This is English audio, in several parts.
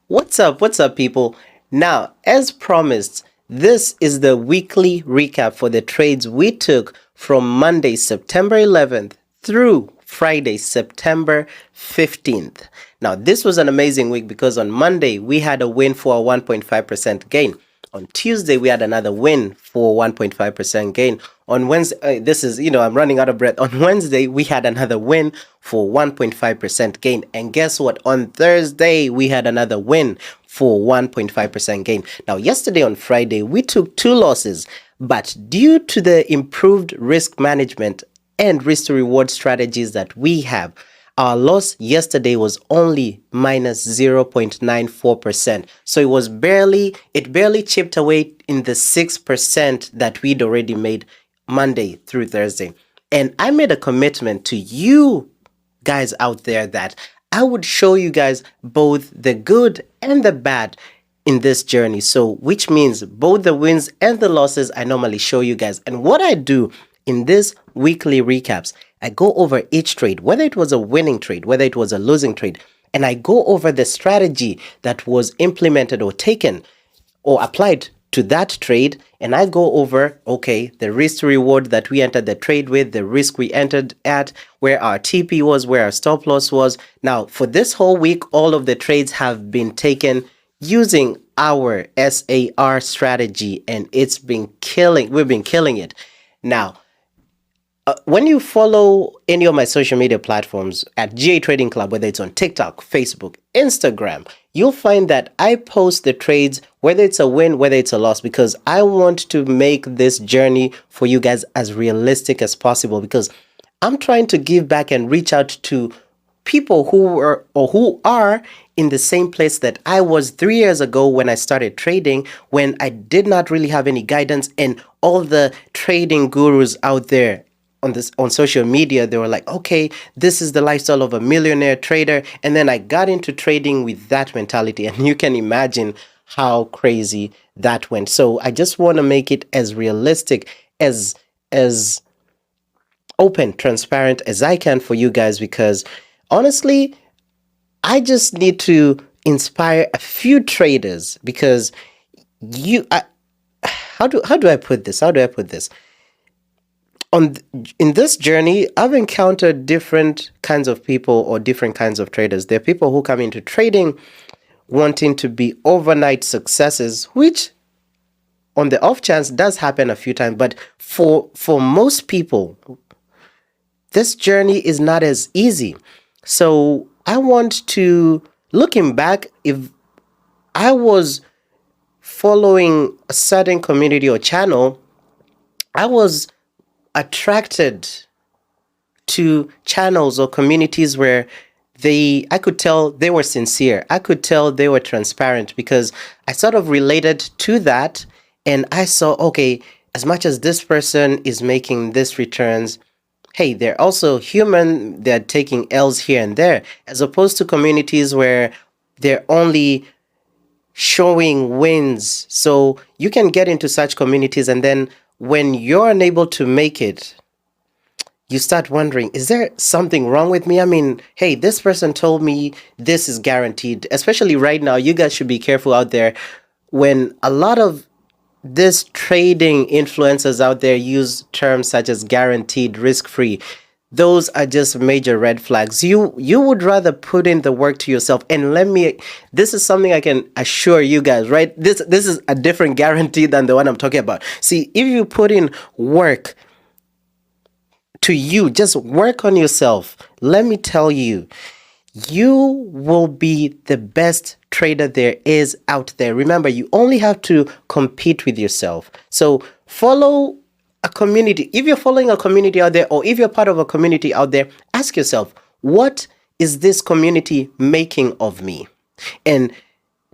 What's up? What's up, people? Now, as promised, this is the weekly recap for the trades we took from Monday, September 11th through Friday, September 15th. Now, this was an amazing week because on Monday we had a win for a 1.5% gain. On Tuesday, we had another win for 1.5% gain. On Wednesday, I'm running out of breath. On Wednesday, we had another win for 1.5% gain. And guess what? On Thursday, we had another win for 1.5% gain. Now, yesterday on Friday, we took two losses, but due to the improved risk management and risk to reward strategies that we have, our loss yesterday was only minus 0.94%. So it barely chipped away in the 6% that we'd already made Monday through Thursday. And I made a commitment to you guys out there that I would show you guys both the good and the bad in this journey. So, which means both the wins and the losses I normally show you guys. And what I do in this weekly recaps, I go over each trade, whether it was a winning trade, whether it was a losing trade, and I go over the strategy that was implemented or taken or applied to that trade. And I go over, okay, the risk to reward that we entered the trade with, the risk we entered at, where our TP was, where our stop loss was. Now, for this whole week, all of the trades have been taken using our SAR strategy, and we've been killing it. Now, when you follow any of my social media platforms at GA Trading Club, whether it's on TikTok, Facebook, Instagram, you'll find that I post the trades, whether it's a win, whether it's a loss, because I want to make this journey for you guys as realistic as possible, because I'm trying to give back and reach out to people who are in the same place that I was 3 years ago when I started trading, when I did not really have any guidance, and all the trading gurus out there on social media, they were like, okay, this is the lifestyle of a millionaire trader. And then I got into trading with that mentality, and you can imagine how crazy that went. So I just want to make it as realistic, as open, transparent as I can for you guys, because honestly, I just need to inspire a few traders, because how do I put this? In this journey, I've encountered different kinds of people or different kinds of traders. There are people who come into trading wanting to be overnight successes, which on the off chance does happen a few times. But for most people, this journey is not as easy. So I want to, looking back, if I was following a certain community or channel, I was attracted to channels or communities where I could tell they were sincere. I could tell they were transparent, because I sort of related to that, and I saw, okay, as much as this person is making this returns, hey, they're also human. They're taking L's here and there, as opposed to communities where they're only showing wins. So you can get into such communities, and then when you're unable to make it, you start wondering, is there something wrong with me? I mean, hey, this person told me this is guaranteed. Especially right now, you guys should be careful out there when a lot of this trading influencers out there use terms such as guaranteed, risk-free. Those are just major red flags. You would rather put in the work to yourself. And this is something I can assure you guys, right? This is a different guarantee than the one I'm talking about. See, if you put in work to you, just work on yourself, let me tell you, you will be the best trader there is out there. Remember, you only have to compete with yourself. So follow a community. If you're following a community out there, or if you're part of a community out there, ask yourself, what is this community making of me? And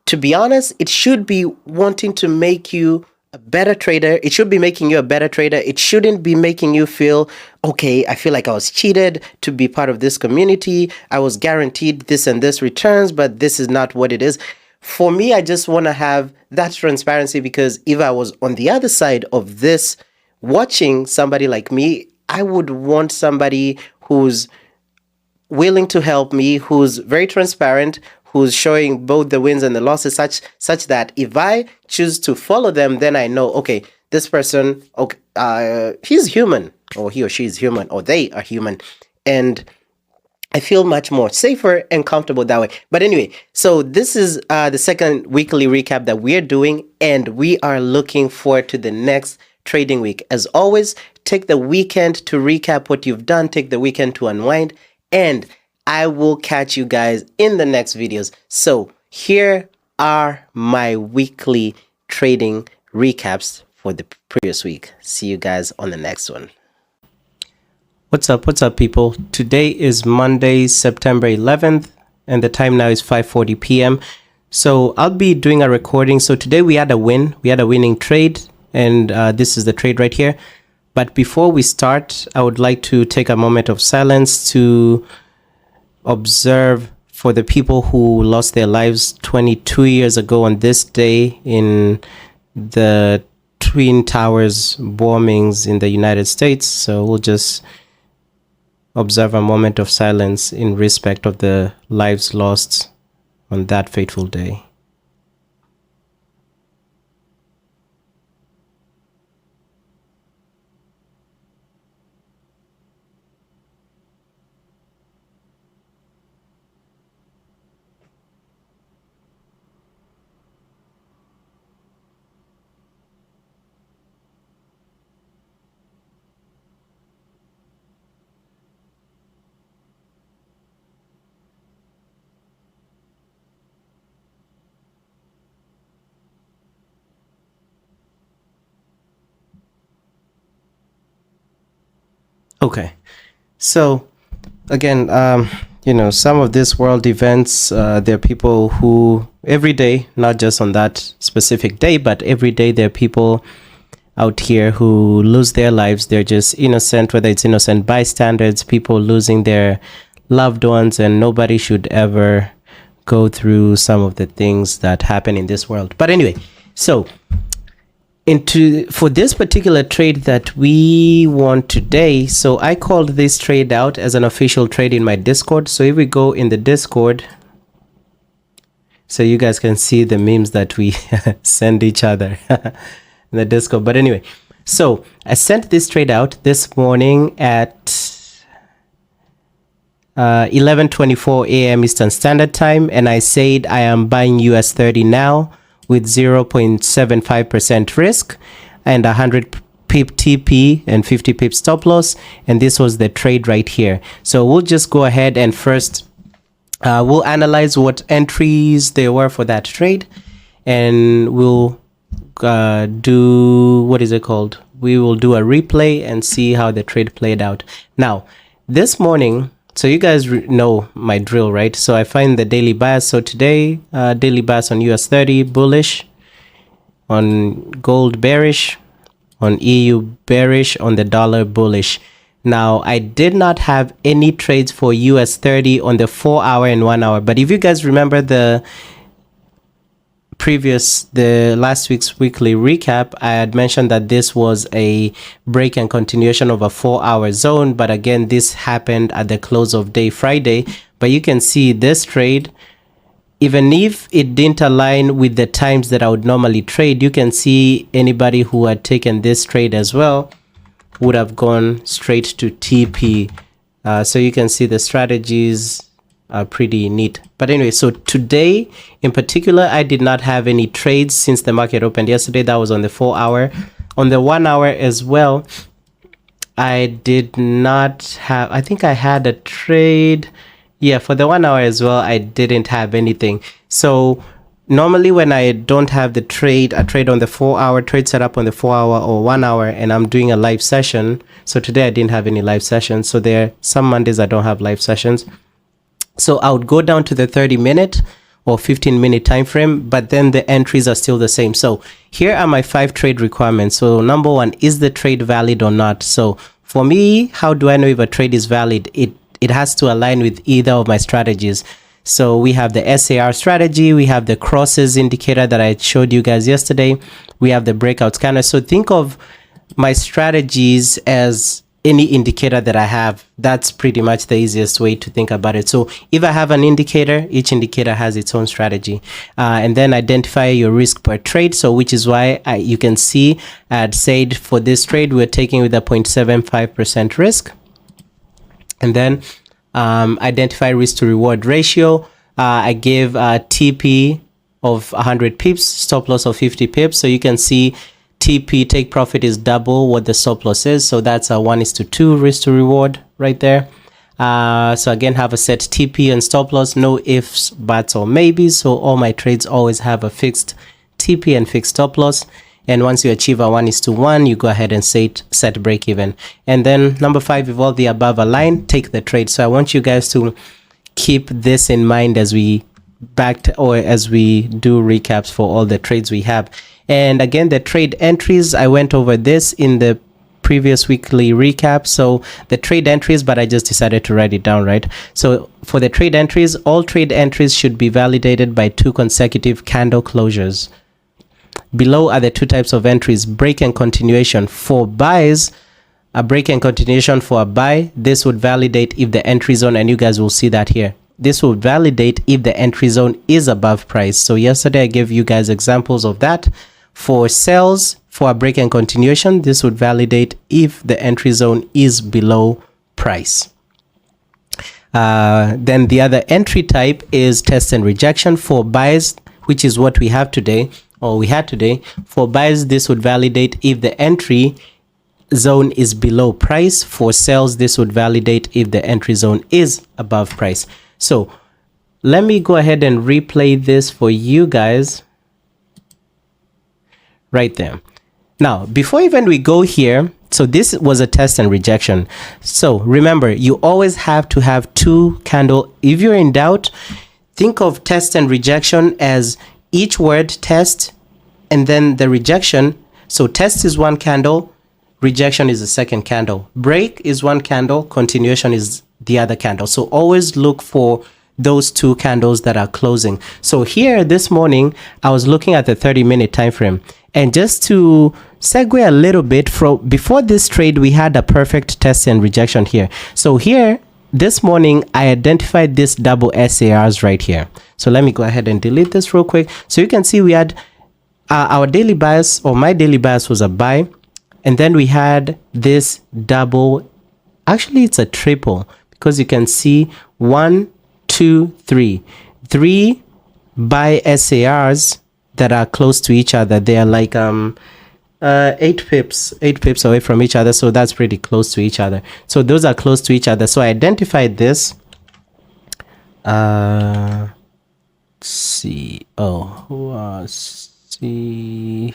to be honest, it should be wanting to make you a better trader. It should be making you a better trader. It shouldn't be making you feel, okay, I feel like I was cheated to be part of this community. I was guaranteed this and this returns, but this is not what it is. For me, I just want to have that transparency, because if I was on the other side of this, watching somebody like me, I would want somebody who's willing to help me, who's very transparent, who's showing both the wins and the losses, such that if I choose to follow them, then I know, okay, this person, okay, he's human, or he or she is human, or they are human, and I feel much more safer and comfortable that way. But anyway, so this is the second weekly recap that we're doing, and we are looking forward to the next trading week. As always, take the weekend to recap what you've done, take the weekend to unwind, and I will catch you guys in the next videos. So here are my weekly trading recaps for the previous week. See you guys on the next one. What's up, people? Today is Monday, September 11th, and the time now is 5:40 p.m. So I'll be doing a recording. So today we had a win. We had a winning trade, and this is the trade right here. But before we start, I would like to take a moment of silence to observe for the people who lost their lives 22 years ago on this day in the Twin Towers bombings in the United States. So we'll just observe a moment of silence in respect of the lives lost on that fateful day. Okay, so again, some of these world events, there are people who every day, not just on that specific day, but every day there are people out here who lose their lives. They're just innocent, whether it's innocent bystanders, people losing their loved ones, and nobody should ever go through some of the things that happen in this world. But anyway, so for this particular trade that we want today, so I called this trade out as an official trade in my Discord. So if we go in the Discord, so you guys can see the memes that we send each other in the Discord. But anyway, so I sent this trade out this morning at 11:24 a.m. Eastern Standard Time, and I said I am buying US 30 now with 0.75% risk and 100 pip TP and 50 pip stop loss, and this was the trade right here. So we'll just go ahead and first we'll analyze what entries there were for that trade, and we'll do, what is it called? We will do a replay and see how the trade played out. Now, this morning, so you guys know my drill, right? So I find the daily bias. So today, daily bias on US 30 bullish, on gold bearish, on EU bearish, on the dollar bullish. Now, I did not have any trades for US 30 on the 4-hour and 1-hour. But if you guys remember the last week's weekly recap, I had mentioned that this was a break and continuation of a 4-hour zone, but again, this happened at the close of day Friday. But you can see this trade, even if it didn't align with the times that I would normally trade, you can see anybody who had taken this trade as well would have gone straight to TP. So you can see the strategies are pretty neat. But anyway, so today in particular, I did not have any trades since the market opened yesterday. That was on the 4-hour. On the 1-hour as well, I did not have, I think I had a trade. Yeah, for the 1-hour as well, I didn't have anything. So normally when I don't have the trade, I trade on the 4-hour, trade set up on the 4-hour or 1-hour, and I'm doing a live session. So today I didn't have any live sessions. So there are some Mondays I don't have live sessions. So I would go down to the 30-minute or 15-minute time frame, but then the entries are still the same. So here are my 5 trade requirements. So number 1, is the trade valid or not? So for me, how do I know if a trade is valid? It has to align with either of my strategies. So we have the SAR strategy, we have the crosses indicator that I showed you guys yesterday, we have the breakout scanner. So think of my strategies as any indicator that I have. That's pretty much the easiest way to think about it. So if I have an indicator, each indicator has its own strategy. And then identify your risk per trade. So which is why you can see I had said for this trade, we're taking with a 0.75% risk. And then identify risk to reward ratio. I gave TP of 100 pips, stop loss of 50 pips. So you can see TP, take profit, is double what the stop loss is. So that's a 1:2 risk to reward right there. So again, have a set TP and stop loss, no ifs, buts, or maybes. So all my trades always have a fixed TP and fixed stop loss. And once you achieve a 1:1, you go ahead and set break even. And then number 5, if all the above align, take the trade. So I want you guys to keep this in mind as we as we do recaps for all the trades we have. And again, the trade entries, I went over this in the previous weekly recap. So the trade entries, but I just decided to write it down, right? So for the trade entries, all trade entries should be validated by 2 consecutive candle closures. Below are the 2 types of entries: break and continuation. For buys, a break and continuation for a buy, this would validate if the entry zone, and you guys will see that here, this will validate if the entry zone is above price. So yesterday I gave you guys examples of that. For sells, for a break and continuation, this would validate if the entry zone is below price. Then the other entry type is test and rejection. For buys, which is what we have today, or we had today, for buys, this would validate if the entry zone is below price. For sells, this would validate if the entry zone is above price. So let me go ahead and replay this for you guys right there. Now, before even we go here, so this was a test and rejection. So remember, you always have to have 2 candle. If you're in doubt, think of test and rejection as each word test and then the rejection. So test is 1 candle, rejection is the second candle, break is 1 candle, continuation is the other candle. So always look for those 2 candles that are closing. So here this morning, I was looking at the 30-minute time frame. And just to segue a little bit, from before this trade, we had a perfect test and rejection here. So here, this morning, I identified this double SARs right here. So let me go ahead and delete this real quick. So you can see we had our daily bias, or my daily bias was a buy. And then we had this double, actually it's a triple, because you can see 1, 2, 3. 3 buy SARs that are close to each other. They are like 8 pips away from each other. So that's pretty close to each other. So those are close to each other. So I identified this. See. Oh, see.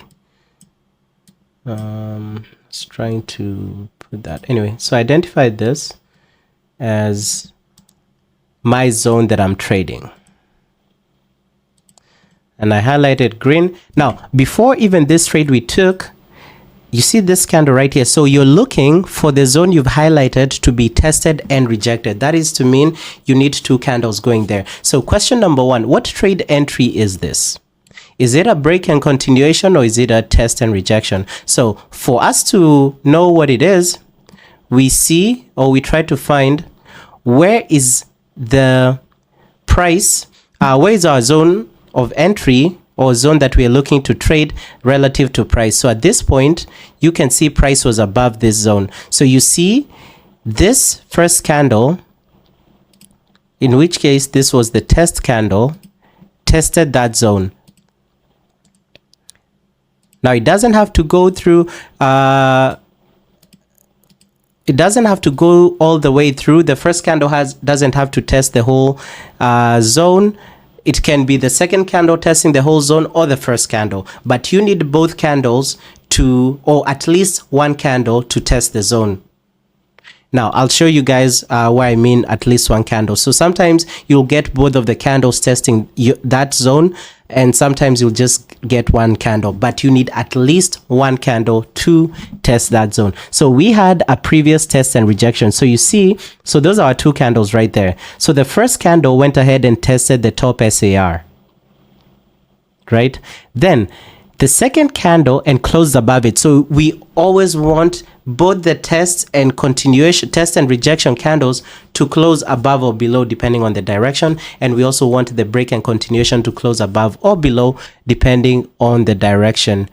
It's trying to put that. Anyway, so I identified this as my zone that I'm trading. And I highlighted green. Now, before even this trade we took, you see this candle right here. So you're looking for the zone you've highlighted to be tested and rejected. That is to mean you need 2 candles going there. So question number 1, what trade entry is this? Is it a break and continuation, or is it a test and rejection? So for us to know what it is, we see, or we try to find, where is the price, where is our zone of entry or zone that we are looking to trade relative to price. So at this point, you can see price was above this zone. So you see this first candle, in which case this was the test candle, tested that zone. Now it doesn't have to go through, it doesn't have to go all the way through. The first candle doesn't have to test the whole zone. It can be the second candle testing the whole zone, or the first candle, but you need both candles to, or at least 1 candle to test the zone. Now I'll show you guys what I mean at least 1 candle. So sometimes you'll get both of the candles testing that zone, and sometimes you'll just get 1 candle, but you need at least 1 candle to test that zone. So we had a previous test and rejection. So you see, so those are our 2 candles right there. So the first candle went ahead and tested the top SAR, right? Then the second candle and closed above it. So we always want both the test and continuation, test and rejection candles to close above or below depending on the direction. And we also want the break and continuation to close above or below depending on the direction.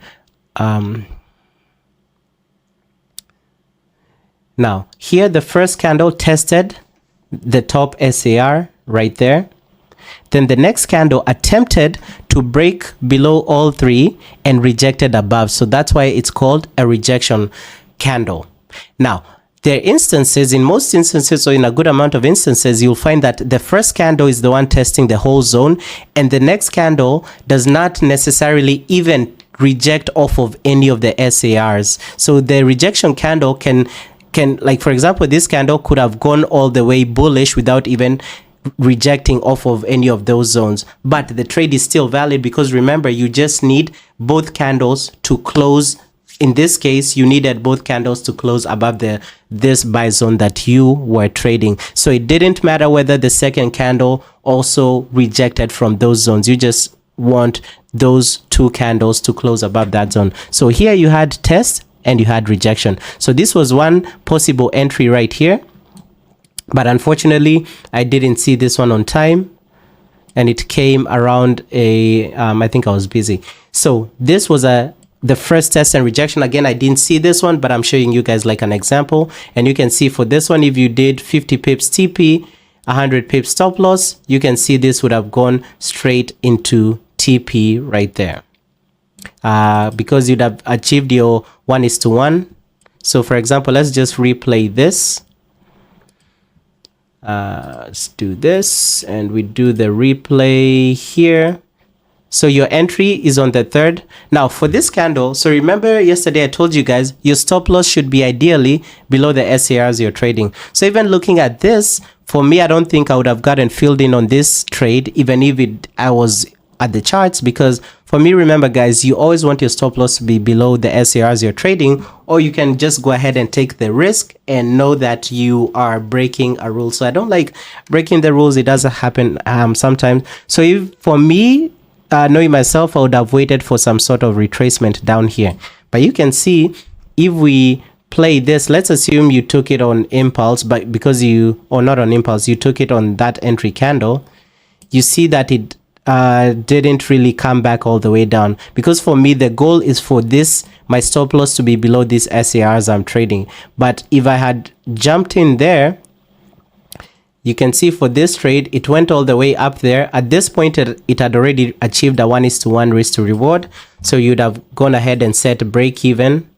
Now, here the first candle tested the top SAR right there. Then the next candle attempted to break below all three and rejected above. So that's why it's called a rejection candle. Now, there are instances, in most instances, or in a good amount of instances, you'll find that the first candle is the one testing the whole zone, and the next candle does not necessarily even reject off of any of the SARs. So the rejection candle can like, for example, this candle could have gone all the way bullish without even rejecting off of any of those zones, but the trade is still valid because remember, you just need both candles to close. In this case, you needed both candles to close above this buy zone that you were trading. So it didn't matter whether the second candle also rejected from those zones. You just want those two candles to close above that zone. So here you had test and you had rejection. So this was one possible entry right here. But unfortunately, I didn't see this one on time. And it came around I think I was busy. So this was the first test and rejection. Again, I didn't see this one, but I'm showing you guys like an example. And you can see for this one, if you did 50 pips TP, 100 pips stop loss, you can see this would have gone straight into TP right there. Because you'd have achieved your 1:1. So for example, let's just replay this. Let's do this and we do the replay here. So your entry is on the third. Now for this candle, so remember yesterday I told you guys your stop loss should be ideally below the SARs you're trading. So even looking at this, for me, I don't think I would have gotten filled in on this trade even if I was at the charts, because for me, remember guys, you always want your stop loss to be below the SARs you're trading, or you can just go ahead and take the risk and know that you are breaking a rule. So I don't like breaking the rules. It doesn't happen sometimes. So if for me, knowing myself, I would have waited for some sort of retracement down here. But you can see if we play this, let's assume you took it on impulse, but because or not on impulse, you took it on that entry candle, you see that it didn't really come back all the way down, because for me the goal is for my stop loss to be below these SARs I'm trading. But if I had jumped in there, you can see for this trade it went all the way up there. At this point it had already achieved a 1:1 risk to reward, so you'd have gone ahead and set break even.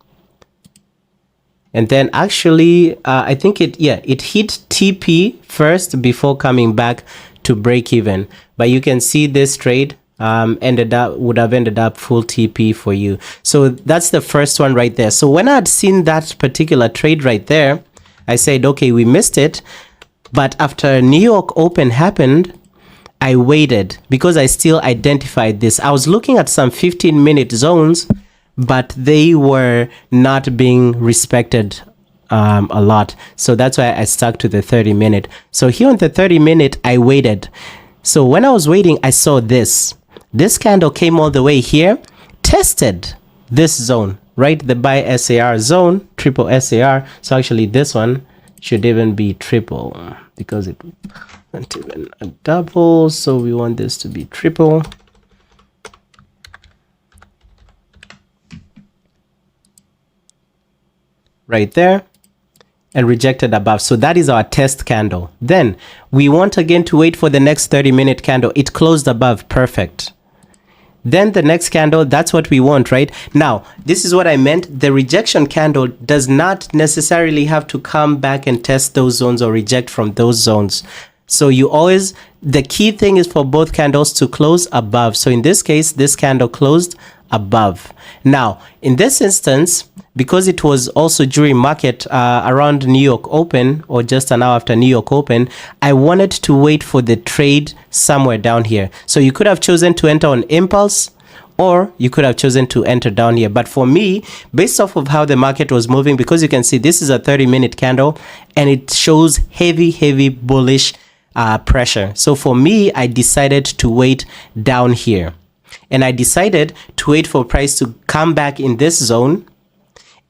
And then actually I think it hit TP first before coming back to break even. But you can see this trade would have ended up full TP for you. So that's the first one right there. So when I had seen that particular trade right there, I said, okay, we missed it. But after New York Open happened, I waited because I still identified this. I was looking at some 15-minute zones, but they were not being respected a lot. So that's why I stuck to the 30-minute. So here on the 30-minute, I waited. So when I was waiting, I saw this. This candle came all the way here, tested this zone, right? The buy SAR zone, triple SAR. So actually this one should even be triple because it went even a double. So we want this to be triple. Right there. And rejected above. So that is our test candle. Then we want again to wait for the next 30-minute candle. It closed above. Perfect. Then the next candle, that's what we want, right? Now, this is what I meant. The rejection candle does not necessarily have to come back and test those zones or reject from those zones. So the key thing is for both candles to close above. So in this case, this candle closed above. Now, in this instance, because it was also during market around New York Open or just an hour after New York Open, I wanted to wait for the trade somewhere down here. So you could have chosen to enter on impulse, or you could have chosen to enter down here. But for me, based off of how the market was moving, because you can see this is a 30-minute candle and it shows heavy bullish pressure. So for me, I decided to wait down here. and I decided to wait for price to come back in this zone,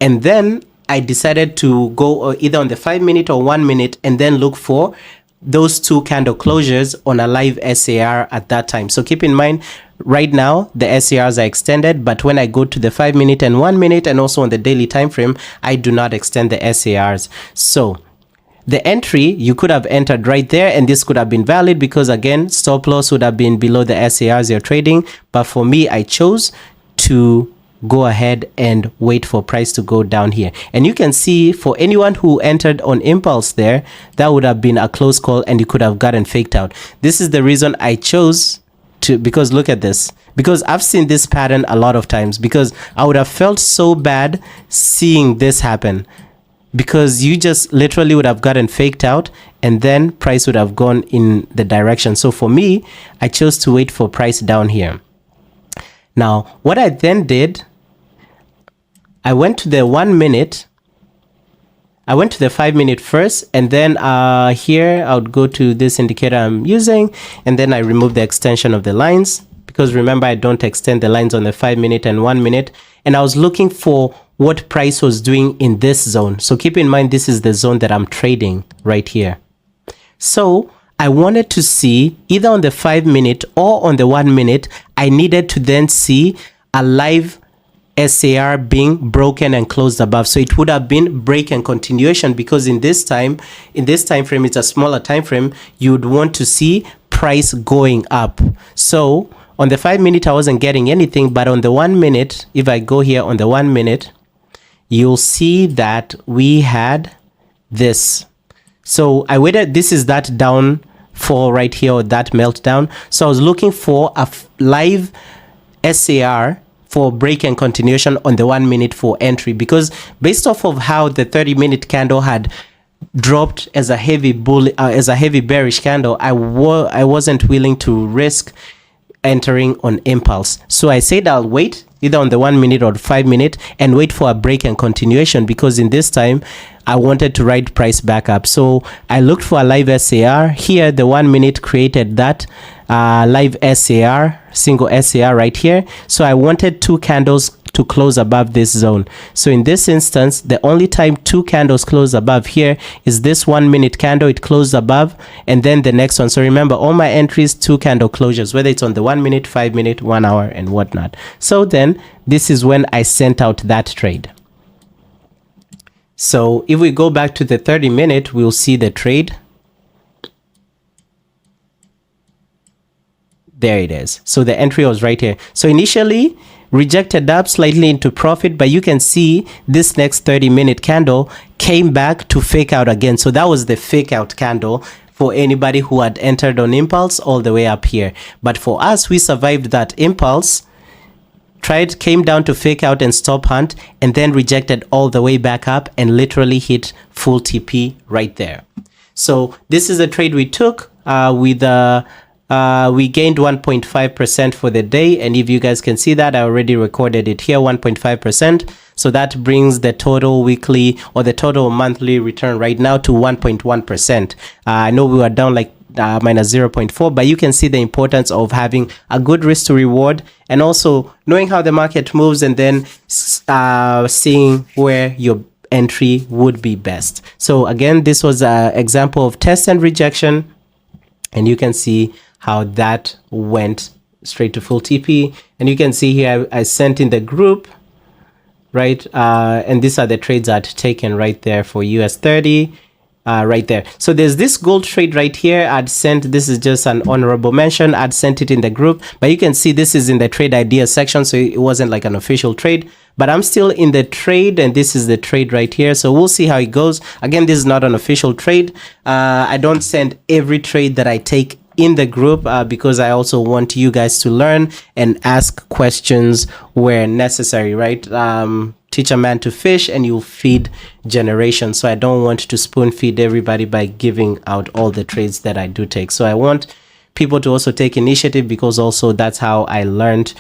and then I decided to go either on the 5 minute or 1 minute and then look for those two candle closures on a live SAR at that time. So keep in mind, right now the SARs are extended, but when I go to the 5 minute and 1 minute and also on the daily time frame, I do not extend the SARs. So the entry, you could have entered right there and this could have been valid because again, stop loss would have been below the SARs you're trading. But for me, I chose to go ahead and wait for price to go down here. And you can see for anyone who entered on impulse there, that would have been a close call and you could have gotten faked out. This is the reason I chose to, because look at this, because I've seen this pattern a lot of times, because I would have felt so bad seeing this happen, because you just literally would have gotten faked out and then price would have gone in the direction. So for me, I chose to wait for price down here. Now, what I then did, I went to the 1 minute, I went to the 5 minute first, and then here I would go to this indicator I'm using, and then I remove the extension of the lines, because remember, I don't extend the lines on the 5 minute and 1 minute, and I was looking for what price was doing in this zone. So keep in mind, this is the zone that I'm trading right here. So I wanted to see either on the 5 minute or on the 1 minute, I needed to then see a live SAR being broken and closed above. So it would have been break and continuation, because in this time frame, it's a smaller time frame, you would want to see price going up. So on the 5 minute, I wasn't getting anything, but on the 1 minute, if I go here on the 1 minute, you'll see that we had this. So I waited, this is that downfall right here, or that meltdown. So I was looking for a live SAR for break and continuation on the 1 minute for entry, because based off of how the 30-minute candle had dropped as a heavy bearish candle, I wasn't willing to risk entering on impulse. So I said I'll wait either on the 1 minute or 5 minute and wait for a break and continuation, because in this time I wanted to ride price back up. So I looked for a live SAR. Here the 1 minute created that live SAR, single SAR right here. So I wanted two candles to close above this zone. So in this instance, the only time two candles close above here is this 1 minute candle, it closed above, and then the next one. So remember, all my entries, two candle closures, whether it's on the 1 minute, 5 minute, 1 hour, and whatnot. So then this is when I sent out that trade. So if we go back to the 30-minute, we'll see the trade. There it is. So the entry was right here. So initially rejected up slightly into profit, but you can see this next 30-minute candle came back to fake out again. So that was the fake out candle for anybody who had entered on impulse all the way up here. But for us, we survived that impulse, came down to fake out and stop hunt, and then rejected all the way back up and literally hit full TP right there. So this is a trade we took we gained 1.5% for the day, and if you guys can see that, I already recorded it here, 1.5%. So that brings the total weekly or the total monthly return right now to 1.1%. I know we were down like minus 0.4, but you can see the importance of having a good risk to reward, and also knowing how the market moves, and then seeing where your entry would be best. So again, this was an example of test and rejection, and you can see how that went straight to full TP. And you can see here I sent in the group, right? And these are the trades I'd taken right there for US 30, right there. So there's this gold trade right here. I'd sent, this is just an honorable mention. I'd sent it in the group, but you can see this is in the trade ideas section. So it wasn't like an official trade, but I'm still in the trade, and this is the trade right here. So we'll see how it goes. Again, this is not an official trade. I don't send every trade that I take in the group because I also want you guys to learn and ask questions where necessary, right? Teach a man to fish and you'll feed generations. So I don't want to spoon feed everybody by giving out all the trades that I do take. So I want people to also take initiative, because also that's how I learned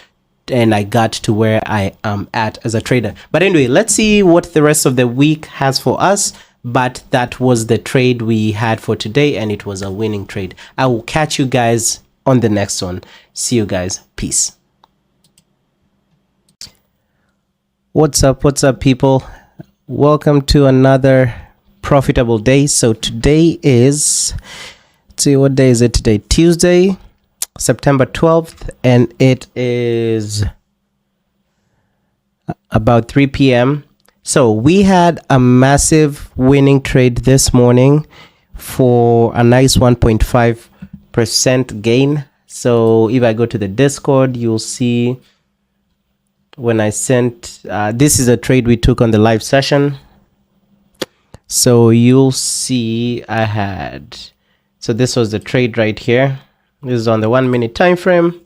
and I got to where I am at as a trader. But anyway, let's see what the rest of the week has for us. But that was the trade we had for today, and it was a winning trade. I will catch you guys on the next one. See you guys. Peace. What's up, people? Welcome to another profitable day. So today is, let's see, what day is it today? Tuesday, September 12th, and it is about 3 p.m. So we had a massive winning trade this morning for a nice 1.5% gain. So if I go to the Discord, you'll see when I sent, this is a trade we took on the live session. So you'll see so this was the trade right here. This is on the 1 minute time frame.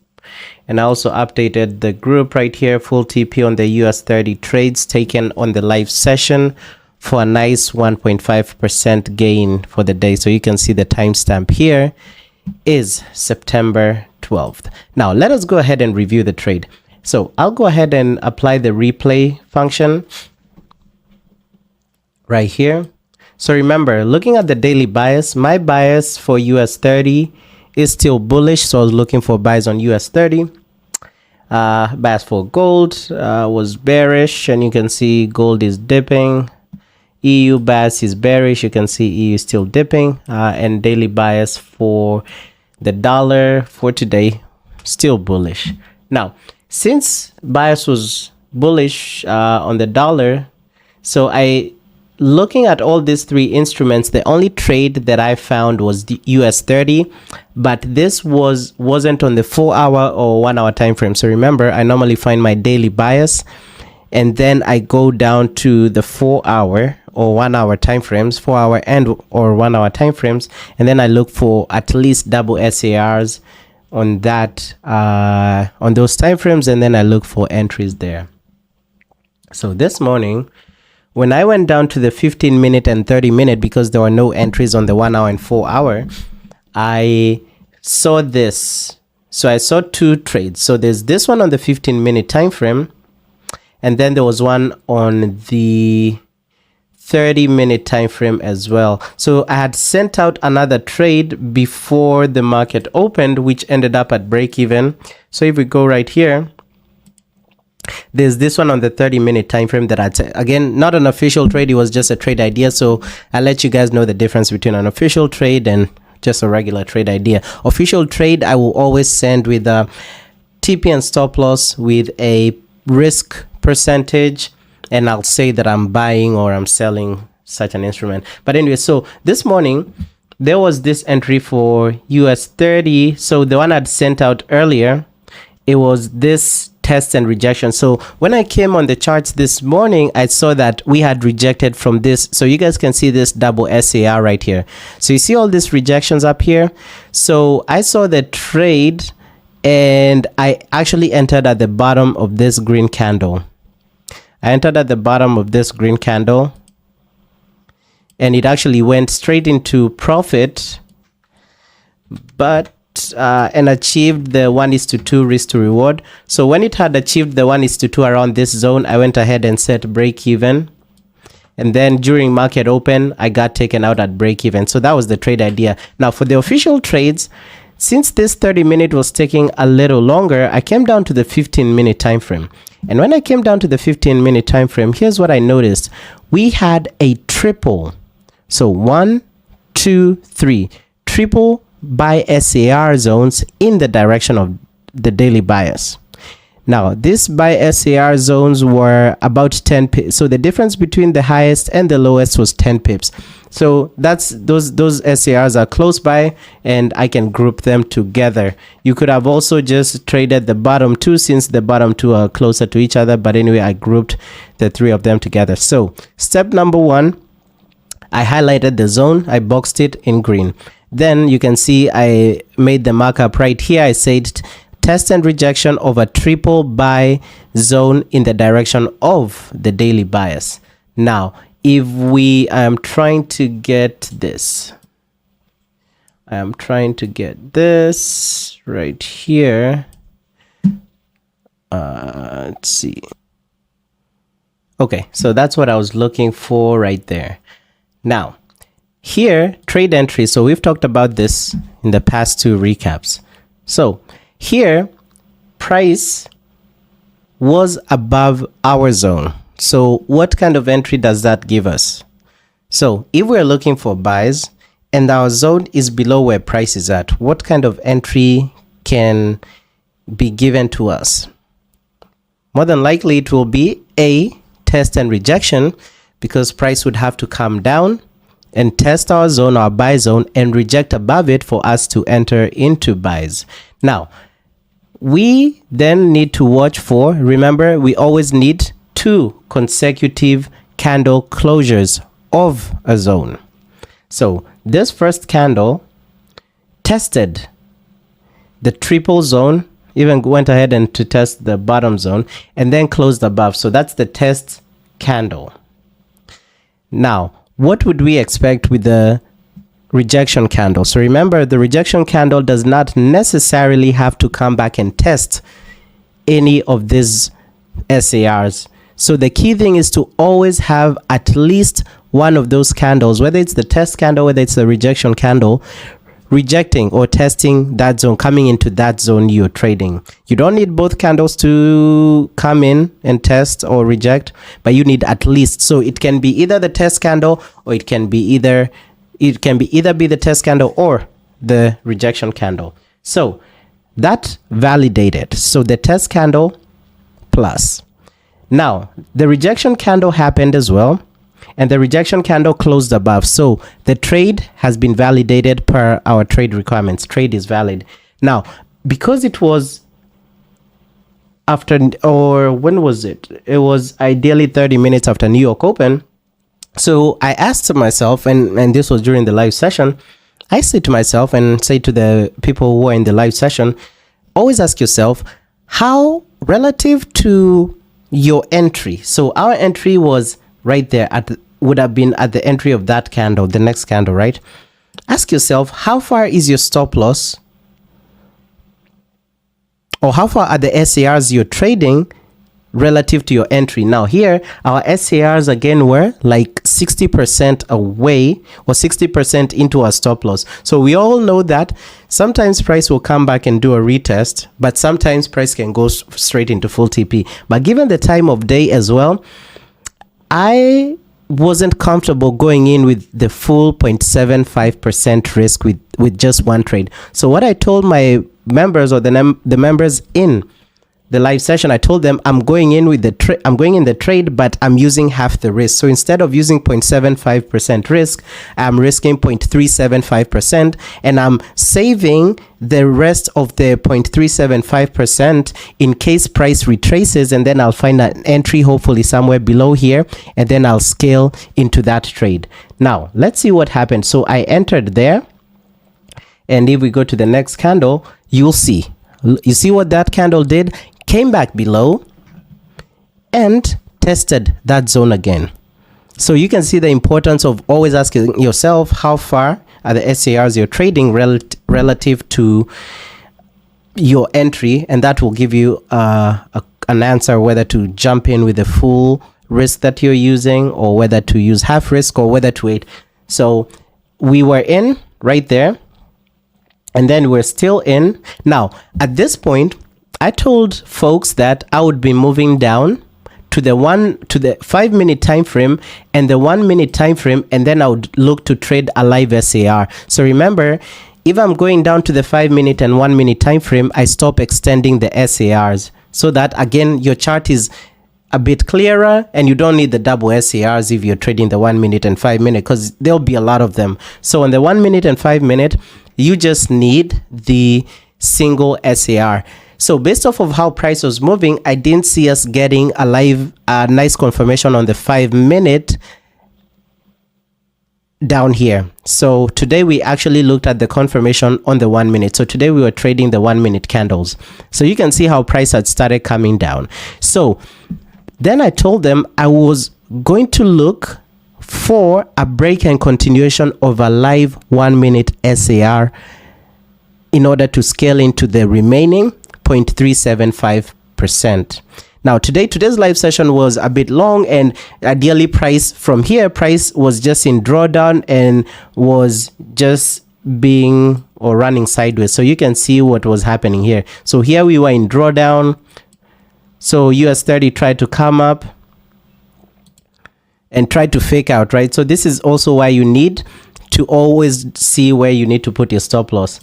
And I also updated the group right here, full TP on the US 30 trades taken on the live session for a nice 1.5% gain for the day. So you can see the timestamp here is September 12th. Now let us go ahead and review the trade. So I'll go ahead and apply the replay function right here. So remember, looking at the daily bias, my bias for US 30 is still bullish. So I was looking for buys on US 30. Bias for gold was bearish, and you can see gold is dipping. EU bias is bearish. You can see EU is still dipping. And daily bias for the dollar for today, still bullish. Now, since bias was bullish on the dollar, so looking at all these three instruments, the only trade that I found was the US 30, but this wasn't on the 4 hour or 1 hour time frame. So remember, I normally find my daily bias, and then I go down to the 4 hour or 1 hour time frames, 4 hour and or 1 hour time frames, and then I look for at least double SARs on that on those time frames, and then I look for entries there. So this morning, when I went down to the 15 minute and 30 minute, because there were no entries on the 1 hour and 4 hour, I saw this. So I saw two trades. So there's this one on the 15 minute time frame, and then there was one on the 30 minute time frame as well. So I had sent out another trade before the market opened, which ended up at break even. So if we go right here, there's this one on the 30 minute time frame that I'd say, again, not an official trade, it was just a trade idea. So I'll let you guys know the difference between an official trade and just a regular trade idea. Official trade, I will always send with a TP and stop loss with a risk percentage, and I'll say that I'm buying or I'm selling such an instrument. But anyway, so this morning there was this entry for US 30. So the one I'd sent out earlier, it was this test and rejection. So when I came on the charts this morning, I saw that we had rejected from this. So you guys can see this double SAR right here. So you see all these rejections up here. So I saw the trade, and I actually entered at the bottom of this green candle. I entered at the bottom of this green candle, and it actually went straight into profit, but and achieved the 1:2 risk to reward. So when it had achieved the 1:2 around this zone, I went ahead and set break even, and then during market open, I got taken out at break even. So that was the trade idea. Now for the official trades, since this 30 minute was taking a little longer, I came down to the 15 minute time frame. And when I came down to the 15 minute time frame, here's what I noticed. We had a triple. So 1, 2, 3 triple buy SAR zones in the direction of the daily bias. Now, these buy SAR zones were about 10 pips. So the difference between the highest and the lowest was 10 pips. So that's those SARs are close by, and I can group them together. You could have also just traded the bottom two, since the bottom two are closer to each other. But anyway, I grouped the three of them together. So step number one, I highlighted the zone. I boxed it in green. Then you can see I made the markup right here. I said test and rejection of a triple buy zone in the direction of the daily bias. Now, if I'm trying to get this. I'm trying to get this right here. Let's see. Okay, so that's what I was looking for right there. Now, here, trade entry. So we've talked about this in the past two recaps. So here, price was above our zone. So what kind of entry does that give us? So if we're looking for buys and our zone is below where price is at, what kind of entry can be given to us? More than likely it will be A, test and rejection, because price would have to come down and test our zone, our buy zone, and reject above it for us to enter into buys. Now, we then need to watch for, remember, we always need 2 consecutive candle closures of a zone. So this first candle tested the triple zone, even went ahead and to test the bottom zone, and then closed above. So that's the test candle. Now, what would we expect with the rejection candle? So remember, the rejection candle does not necessarily have to come back and test any of these SARs. So the key thing is to always have at least one of those candles, whether it's the test candle, whether it's the rejection candle, rejecting or testing that zone, coming into that zone you're trading. You don't need both candles to come in and test or reject, but you need at least. So it can be either the test candle, or it can be either be the test candle or the rejection candle. So that validated. So the test candle plus. Now the rejection candle happened as well, and the rejection candle closed above. So the trade has been validated per our trade requirements. Trade is valid. Now, because it was after, or when was it? It was ideally 30 minutes after New York Open. So I asked myself, and this was during the live session, I say to myself and say to the people who are in the live session, always ask yourself, how relative to your entry. So our entry was right there would have been at the entry of that candle, the next candle, right? Ask yourself, how far is your stop loss? Or how far are the SARs you're trading relative to your entry? Now here, our SARs again were like 60% away or 60% into our stop loss. So we all know that sometimes price will come back and do a retest, but sometimes price can go straight into full TP. But given the time of day as well, I wasn't comfortable going in with the full 0.75% risk with just one trade. So what I told my members, or the members in the live session, I told them I'm going in with I'm going in the trade, but I'm using half the risk. So instead of using 0.75% risk, I'm risking 0.375%, and I'm saving the rest of the 0.375% in case price retraces, and then I'll find an entry hopefully somewhere below here, and then I'll scale into that trade. Now let's see what happened. So I entered there, and if we go to the next candle, you'll see. You see what that candle did? Came back below and tested that zone again. So you can see the importance of always asking yourself, how far are the SARs you're trading relative to your entry, and that will give you an answer whether to jump in with the full risk that you're using, or whether to use half risk, or whether to wait. So we were in right there, and then we're still in. Now at this point, I told folks that I would be moving down to the 5-minute time frame and the 1-minute time frame, and then I would look to trade a live SAR. So remember, if I'm going down to the 5-minute and 1-minute time frame, I stop extending the SARs, so that again your chart is a bit clearer, and you don't need the double SARs if you're trading the 1-minute and 5-minute, because there'll be a lot of them. So on the 1-minute and 5-minute, you just need the single SAR. So based off of how price was moving, I didn't see us getting a nice confirmation on the 5-minute down here. So today we actually looked at the confirmation on the 1-minute. So today we were trading the 1-minute candles. So you can see how price had started coming down. So then I told them I was going to look for a break and continuation of a live 1-minute SAR in order to scale into the remaining 0.375%. Now today's live session was a bit long, and ideally price was just in drawdown and was just being or running sideways. So you can see what was happening here. So here we were in drawdown. So US 30 tried to come up, and try to fake out, right? So this is also why you need to always see where you need to put your stop loss.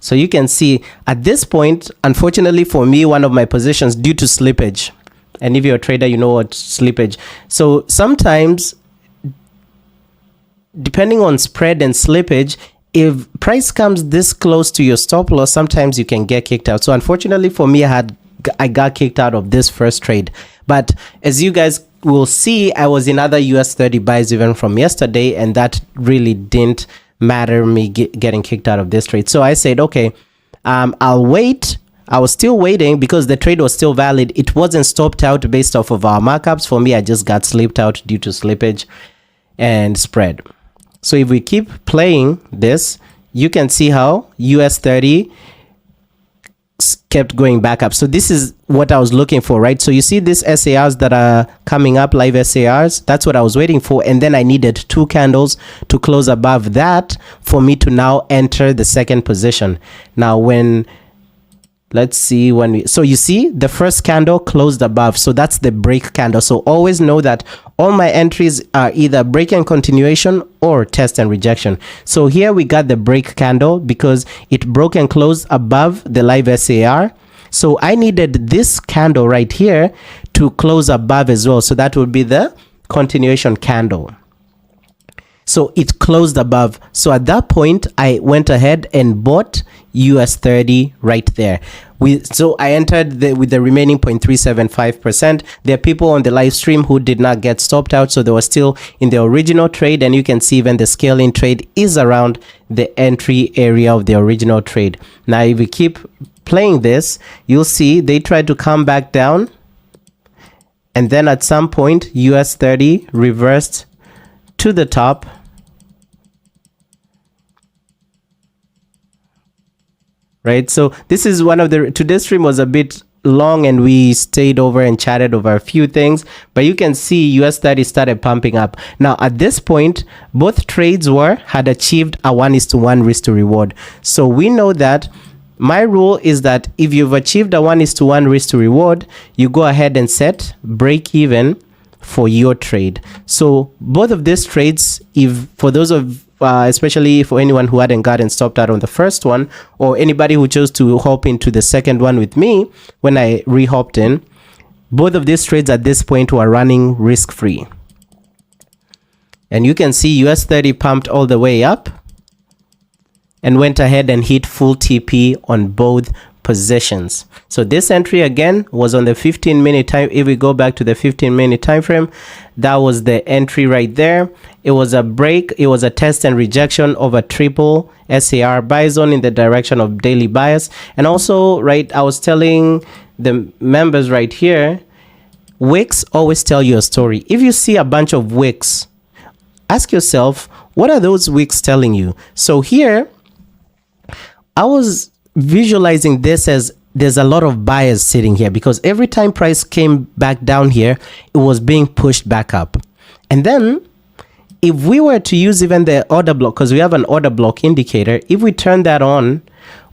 So you can see at this point, unfortunately for me, one of my positions due to slippage, and if you're a trader, you know what slippage. So sometimes, depending on spread and slippage, if price comes this close to your stop loss, sometimes you can get kicked out. So unfortunately for me, I got kicked out of this first trade. But as you guys will see, I was in other US 30 buys even from yesterday, and that really didn't matter me getting kicked out of this trade. So I said, okay, I'll wait. I was still waiting because the trade was still valid. It wasn't stopped out based off of our markups. For me, I just got slipped out due to slippage and spread. So if we keep playing this, you can see how US 30 kept going back up. So this is what I was looking for, right? So you see these SARs that are coming up, live SARs, that's what I was waiting for. And then I needed 2 candles to close above that for me to now enter the second position. Now when, let's see when we, so you see the first candle closed above. So that's the break candle. So always know that all my entries are either break and continuation or test and rejection. So here we got the break candle because it broke and closed above the live SAR. So I needed this candle right here to close above as well. So that would be the continuation candle. So it closed above. So at that point, I went ahead and bought US 30 right there. So I entered with the remaining 0.375%. There are people on the live stream who did not get stopped out. So they were still in the original trade. And you can see even the scaling trade is around the entry area of the original trade. Now, if we keep playing this, you'll see they tried to come back down. And then at some point, US 30 reversed to the top. Right, so this is one of the, today's stream was a bit long and we stayed over and chatted over a few things, but you can see US 30 started pumping up. Now at this point, both trades had achieved a 1:1 risk to reward. So we know that my rule is that if you've achieved a 1:1 risk to reward, you go ahead and set break even for your trade. So both of these trades, if for those of especially for anyone who hadn't gotten stopped out on the first one, or anybody who chose to hop into the second one with me when I re-hopped in, both of these trades at this point were running risk-free. And you can see US 30 pumped all the way up and went ahead and hit full TP on both positions. So this entry again was on the 15-minute time. If we go back to the 15-minute time frame, that was the entry right there. It was a break. It was a test and rejection of a triple SAR buy zone in the direction of daily bias. And also, right, I was telling the members right here, wicks always tell you a story. If you see a bunch of wicks, ask yourself, what are those wicks telling you? So here, I was visualizing this as there's a lot of buyers sitting here because every time price came back down here, it was being pushed back up. And then if we were to use even the order block, because we have an order block indicator, if we turn that on,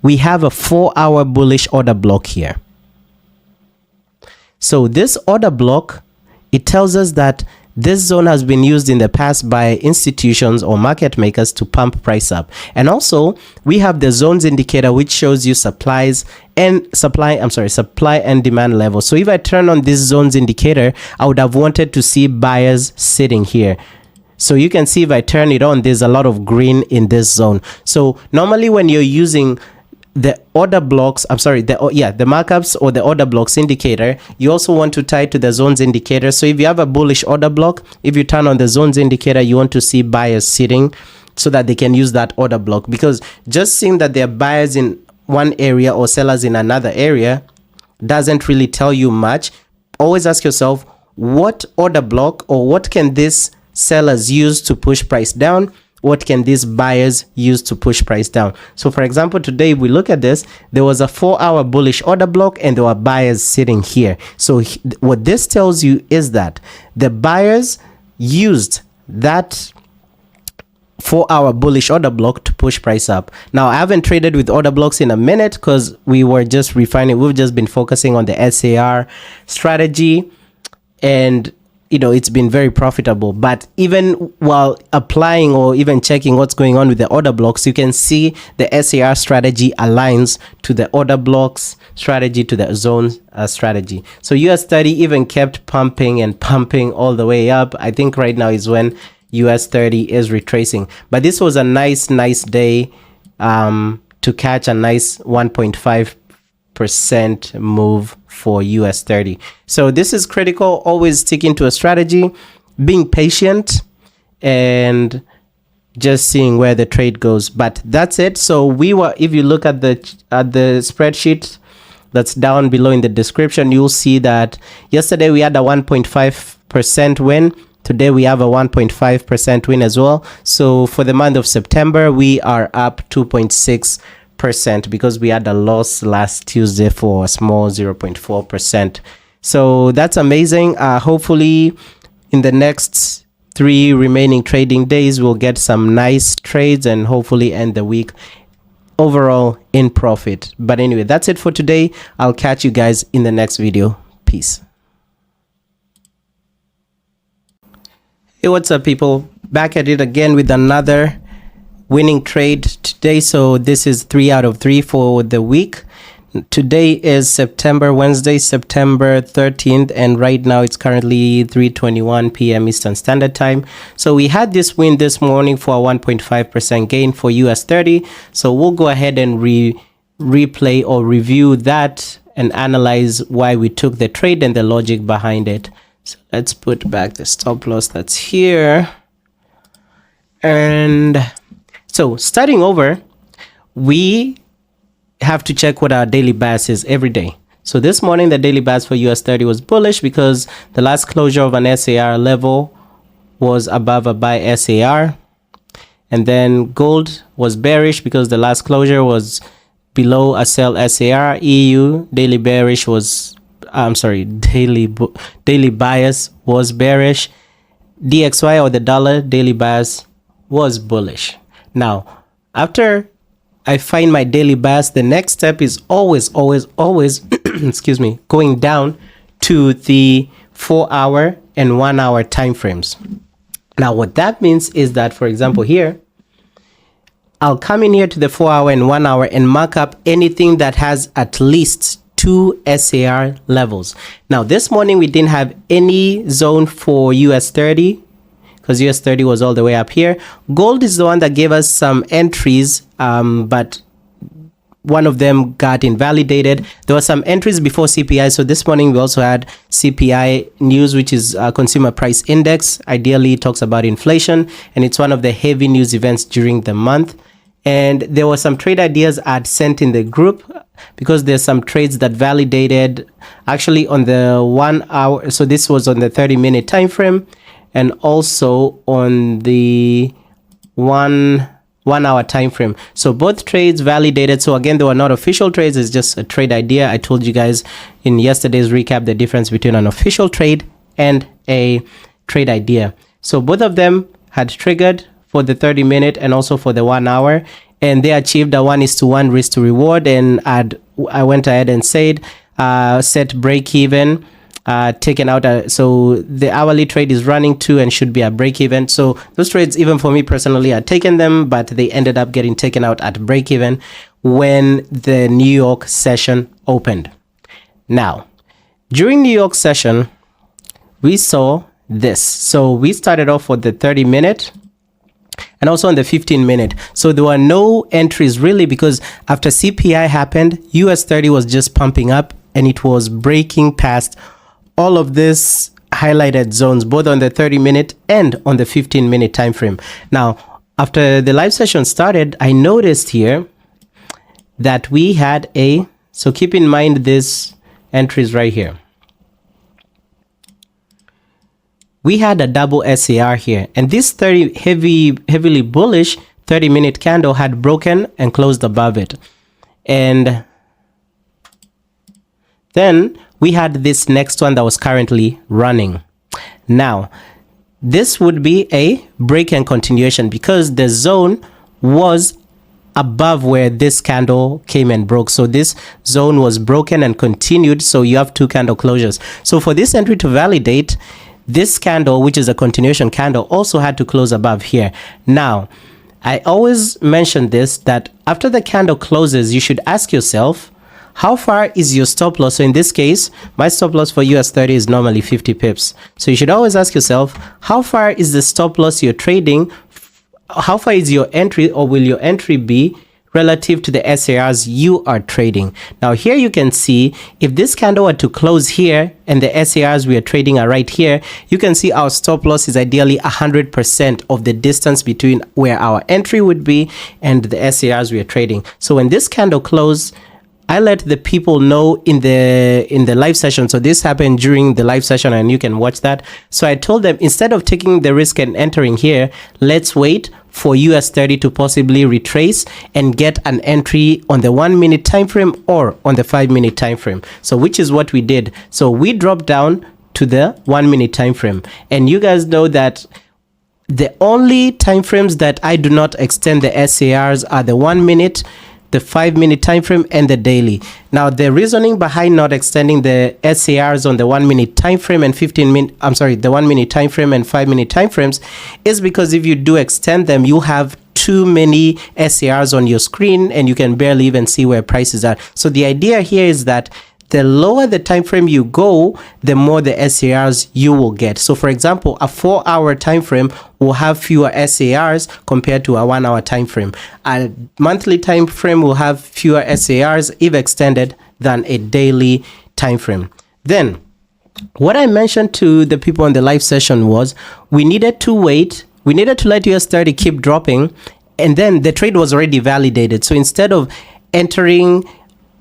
we have a 4-hour bullish order block here. So this order block, it tells us that this zone has been used in the past by institutions or market makers to pump price up. And also we have the zones indicator, which shows you supply and demand level. So if I turn on this zones indicator, I would have wanted to see buyers sitting here. So you can see if I turn it on, there's a lot of green in this zone. So normally when you're using the order blocks, the markups or the order blocks indicator, you also want to tie to the zones indicator. So if you have a bullish order block, if you turn on the zones indicator, you want to see buyers sitting so that they can use that order block, because just seeing that there are buyers in one area or sellers in another area doesn't really tell you much. Always ask yourself, what order block or what can these sellers use to push price down? What can these buyers use to push price down? So for example, today, if we look at this, there was a 4-hour bullish order block and there were buyers sitting here. So what this tells you is that the buyers used that 4-hour bullish order block to push price up. Now, I haven't traded with order blocks in a minute because we were just refining. We've just been focusing on the SAR strategy. And it's been very profitable. But even while applying or even checking what's going on with the order blocks, you can see the SAR strategy aligns to the order blocks strategy, to the zone strategy. So US30 even kept pumping and pumping all the way up. I think right now is when US30 is retracing. But this was a nice day to catch a nice 1.5% move for US30. So this is critical. Always sticking to a strategy, being patient, and just seeing where the trade goes. But that's it. So if you look at the spreadsheet that's down below in the description, you'll see that yesterday we had a 1.5% win. Today we have a 1.5% win as well. So for the month of September, we are up 2.6% because we had a loss last Tuesday for a small 0.4%. So that's amazing. Hopefully in the next 3 remaining trading days, we'll get some nice trades and hopefully end the week overall in profit. But anyway, that's it for today. I'll catch you guys in the next video. Peace. Hey, what's up, people? Back at it again with another winning trade today. So this is 3 out of 3 for the week. Today is Wednesday, September 13th, and right now it's currently 3:21 p.m. Eastern Standard Time. So we had this win this morning for a 1.5% gain for US30. So we'll go ahead and replay or review that and analyze why we took the trade and the logic behind it. So let's put back the stop loss that's here. And so starting over, we have to check what our daily bias is every day. So this morning, the daily bias for US30 was bullish because the last closure of an SAR level was above a buy SAR. And then gold was bearish because the last closure was below a sell SAR. EU daily bearish was, daily bias was bearish. DXY, or the dollar daily bias, was bullish. Now, after I find my daily bias, the next step is always excuse me, going down to the 4-hour and 1-hour time frames. Now what that means is that, for example, here I'll come in here to the 4-hour and 1-hour and mark up anything that has at least 2 SAR levels. Now this morning we didn't have any zone for US30 because US30 was all the way up here. Gold is the one that gave us some entries, but one of them got invalidated. There were some entries before CPI. So this morning we also had CPI news, which is Consumer Price Index. Ideally, it talks about inflation, and it's one of the heavy news events during the month. And there were some trade ideas I'd sent in the group because there's some trades that validated actually on the 1 hour. So this was on the 30-minute time frame, and also on the 1 hour time frame. So both trades validated. So again, they were not official trades. It's just a trade idea. I told you guys in yesterday's recap the difference between an official trade and a trade idea. So both of them had triggered for the 30-minute and also for the 1 hour, and they achieved a 1:1 risk to reward. And I went ahead and said set break even, taken out so the hourly trade is running to and should be a break even. So those trades, even for me personally, I'd taken them, but they ended up getting taken out at break even when the New York session opened. Now, during New York session, we saw this. So we started off with the 30-minute and also on the 15-minute. So there were no entries really because after CPI happened, US30 was just pumping up and it was breaking past all of this highlighted zones, both on the 30-minute and on the 15-minute time frame. Now, after the live session started, I noticed here that we had so keep in mind this entries right here. We had a double SAR here, and this heavily bullish 30-minute candle had broken and closed above it. And then we had this next one that was currently running. Now, this would be a break and continuation because the zone was above where this candle came and broke. So this zone was broken and continued. So you have 2 candle closures. So for this entry to validate, this candle, which is a continuation candle, also had to close above here. Now, I always mention this, that after the candle closes, you should ask yourself, how far is your stop loss? So in this case, my stop loss for US 30 is normally 50 pips. So you should always ask yourself, how far is the stop loss you're trading? How far is your entry, or will your entry be relative to the SARs you are trading? Now here you can see, if this candle were to close here and the SARs we are trading are right here, you can see our stop loss is ideally 100% of the distance between where our entry would be and the SARs we are trading. So when this candle closed, I let the people know in the live session. So this happened during the live session and you can watch that. So I told them, instead of taking the risk and entering here, let's wait for US 30 to possibly retrace and get an entry on the 1 minute time frame or on the 5 minute time frame. So which is what we did. So we dropped down to the 1 minute time frame. And you guys know that the only time frames that I do not extend the SARs are the 1 minute, the 5 minute time frame, and the daily. Now the reasoning behind not extending the SARs on the 1 minute time frame and the 1 minute time frame and 5 minute time frames is because if you do extend them, you have too many SARs on your screen and you can barely even see where prices are. So the idea here is that the lower the time frame you go, the more the SARs you will get. So for example, a 4-hour time frame will have fewer SARs compared to a 1-hour time frame. A monthly time frame will have fewer SARs if extended than a daily time frame. Then what I mentioned to the people in the live session was we needed to wait. We needed to let US 30 keep dropping, and then the trade was already validated. So instead of entering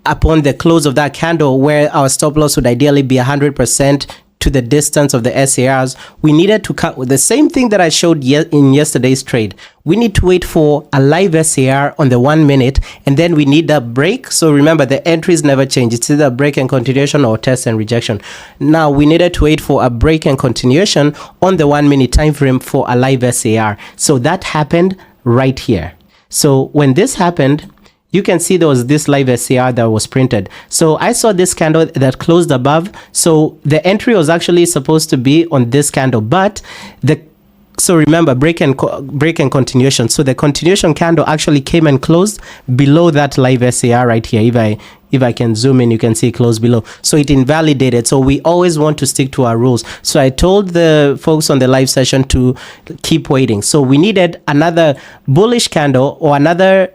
upon the close of that candle where our stop loss would ideally be 100% to the distance of the SARs, we needed to cut with the same thing that I showed in yesterday's trade. We need to wait for a live SAR on the 1 minute, and then we need a break. So remember, the entries never change. It's either break and continuation or test and rejection. Now we needed to wait for a break and continuation on the 1 minute time frame for a live SAR. So that happened right here. So when this happened, you can see there was this live SAR that was printed. So I saw this candle that closed above. So the entry was actually supposed to be on this candle, but so remember, break and continuation. So the continuation candle actually came and closed below that live SAR right here. If I can zoom in, you can see close below. So it invalidated. So we always want to stick to our rules. So I told the folks on the live session to keep waiting. So we needed another bullish candle or another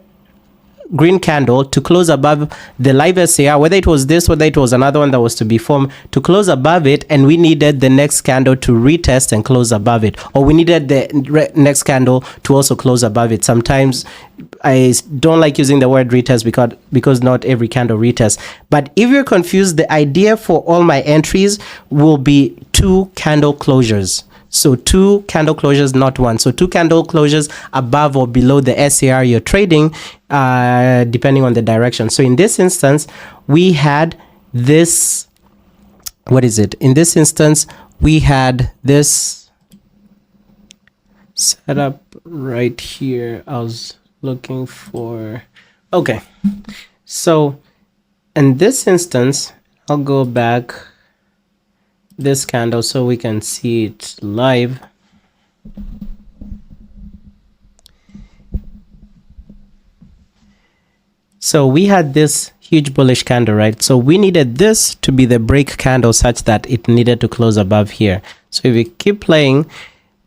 green candle to close above the live SAR, whether it was this, whether it was another one that was to be formed, to close above it, and we needed the next candle to retest and close above it, or we needed the next candle to also close above it. Sometimes I don't like using the word retest because not every candle retests. But if you're confused, the idea for all my entries will be 2 candle closures. So 2 candle closures, not 1. So 2 candle closures above or below the SAR you're trading, depending on the direction. So in this instance, we had this, what is it? In this instance, we had this set up right here. I was looking for, okay. So in this instance, I'll go back this candle so we can see it live. So we had this huge bullish candle, right? So we needed this to be the break candle such that it needed to close above here. So if we keep playing,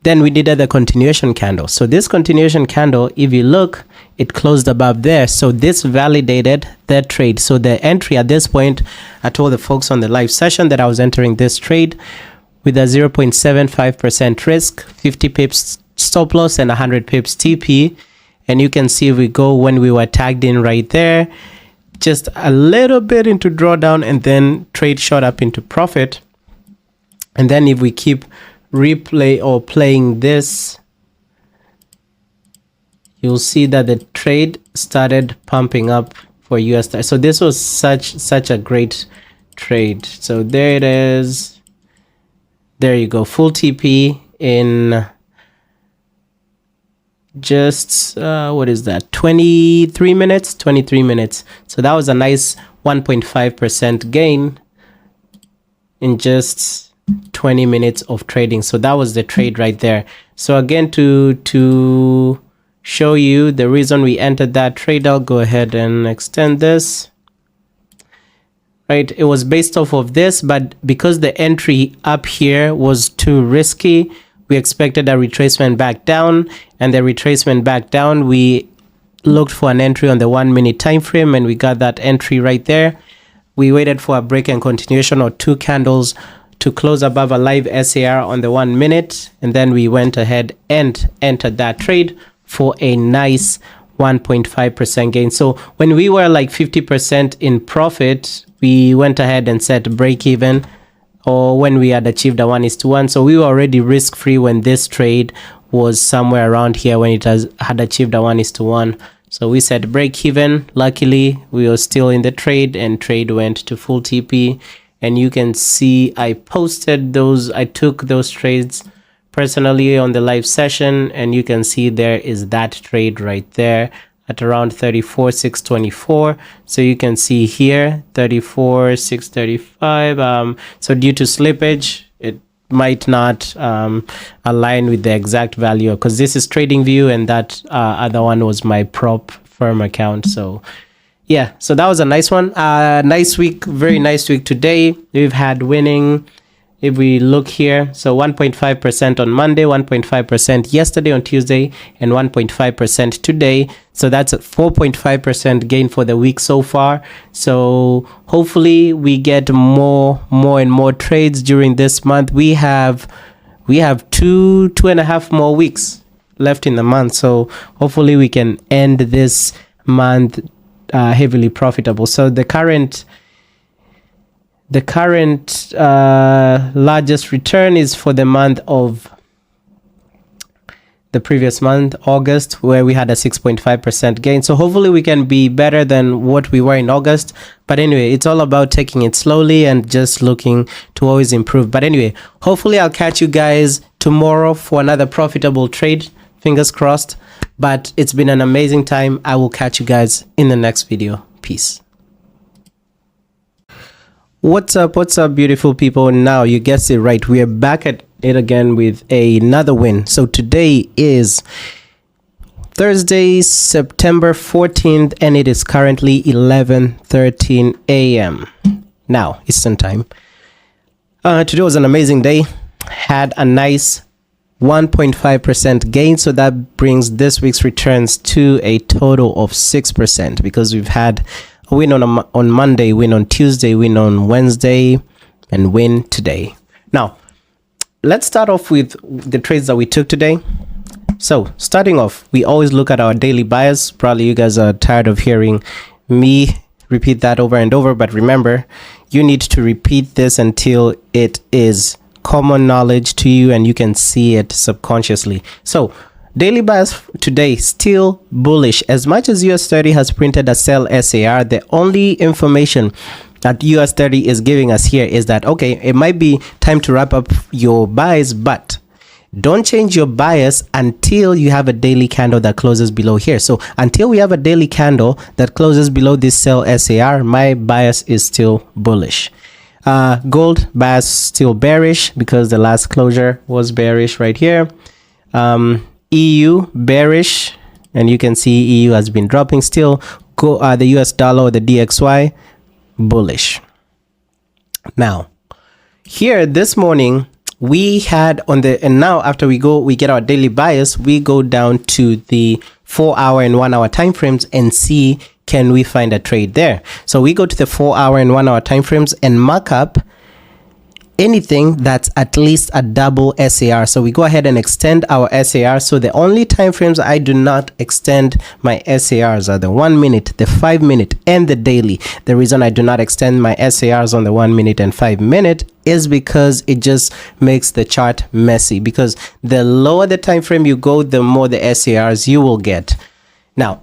then we needed the continuation candle. So this continuation candle, if you look, it closed above there. So this validated that trade. So the entry at this point, I told the folks on the live session that I was entering this trade with a 0.75% risk, 50 pips stop loss, and 100 pips TP. And you can see if we go when we were tagged in right there, just a little bit into drawdown, and then trade shot up into profit. And then if we keep replay or playing this, you'll see that the trade started pumping up for US. So this was such a great trade. So there it is. There you go, full TP in just what is that, 23 minutes. So that was a nice 1.5% gain in just 20 minutes of trading. So that was the trade right there. So again, to show you the reason we entered that trade, I'll go ahead and extend this. Right, it was based off of this, but because the entry up here was too risky, we expected a retracement back down, and the retracement back down, we looked for an entry on the 1 minute time frame, and we got that entry right there. We waited for a break and continuation or 2 candles to close above a live SAR on the 1 minute, and then we went ahead and entered that trade for a nice 1.5% gain. So when we were like 50% in profit, we went ahead and set break even, or when we had achieved a 1:1. So we were already risk free when this trade was somewhere around here, when it had achieved a 1:1. So we set break even. Luckily, we were still in the trade, and trade went to full TP. And you can see I posted those, I took those trades personally on the live session, and you can see there is that trade right there at around 34,624. So you can see here 34,635. So due to slippage, it might not align with the exact value, because this is TradingView and that other one was my prop firm account. So yeah, so that was a nice one. Nice week, very nice week today. We've had winning. If we look here, so 1.5% on Monday, 1.5% yesterday on Tuesday, and 1.5% today. So that's a 4.5% gain for the week so far. So hopefully we get more and more trades during this month. We have 2.5 more weeks left in the month. So hopefully we can end this month heavily profitable. So the current largest return is for the month of the previous month, August, where we had a 6.5% gain. So hopefully we can be better than what we were in August. But anyway, it's all about taking it slowly and just looking to always improve. But anyway, hopefully I'll catch you guys tomorrow for another profitable trade. Fingers crossed. But it's been an amazing time. I will catch you guys in the next video. Peace. What's up, beautiful people? Now you guessed it right, we are back at it again with another win. So today is Thursday, September 14th, and it is currently 11:13 a.m. now Eastern time. Today was an amazing day. Had a nice 1.5% gain, so that brings this week's returns to a total of 6%, because we've had win on Monday, win on Tuesday, win on Wednesday, and win today. Now, let's start off with the trades that we took today. So, starting off, we always look at our daily bias. Probably you guys are tired of hearing me repeat that over and over, but remember, you need to repeat this until it is common knowledge to you and you can see it subconsciously. So, daily bias today still bullish. As much as US30 has printed a sell SAR, the only information that US30 is giving us here is that, okay, it might be time to wrap up your buys, but don't change your bias until you have a daily candle that closes below here. So until we have a daily candle that closes below this sell SAR, my bias is still bullish. Gold bias still bearish because the last closure was bearish right here. EU bearish, and you can see EU has been dropping still. The US dollar or the DXY bullish. Now here this morning we had on the, and now after we get our daily bias, we go down to the 4-hour and 1-hour time frames and see, can we find a trade there? So we go to the 4-hour and 1-hour time frames and mark up anything that's at least a double SAR. So we go ahead and extend our SAR. So the only time frames I do not extend my SARs are the 1 minute, the 5 minute, and the daily. The reason I do not extend my SARs on the 1 minute and 5 minute is because it just makes the chart messy, because the lower the time frame you go, the more the SARs you will get. Now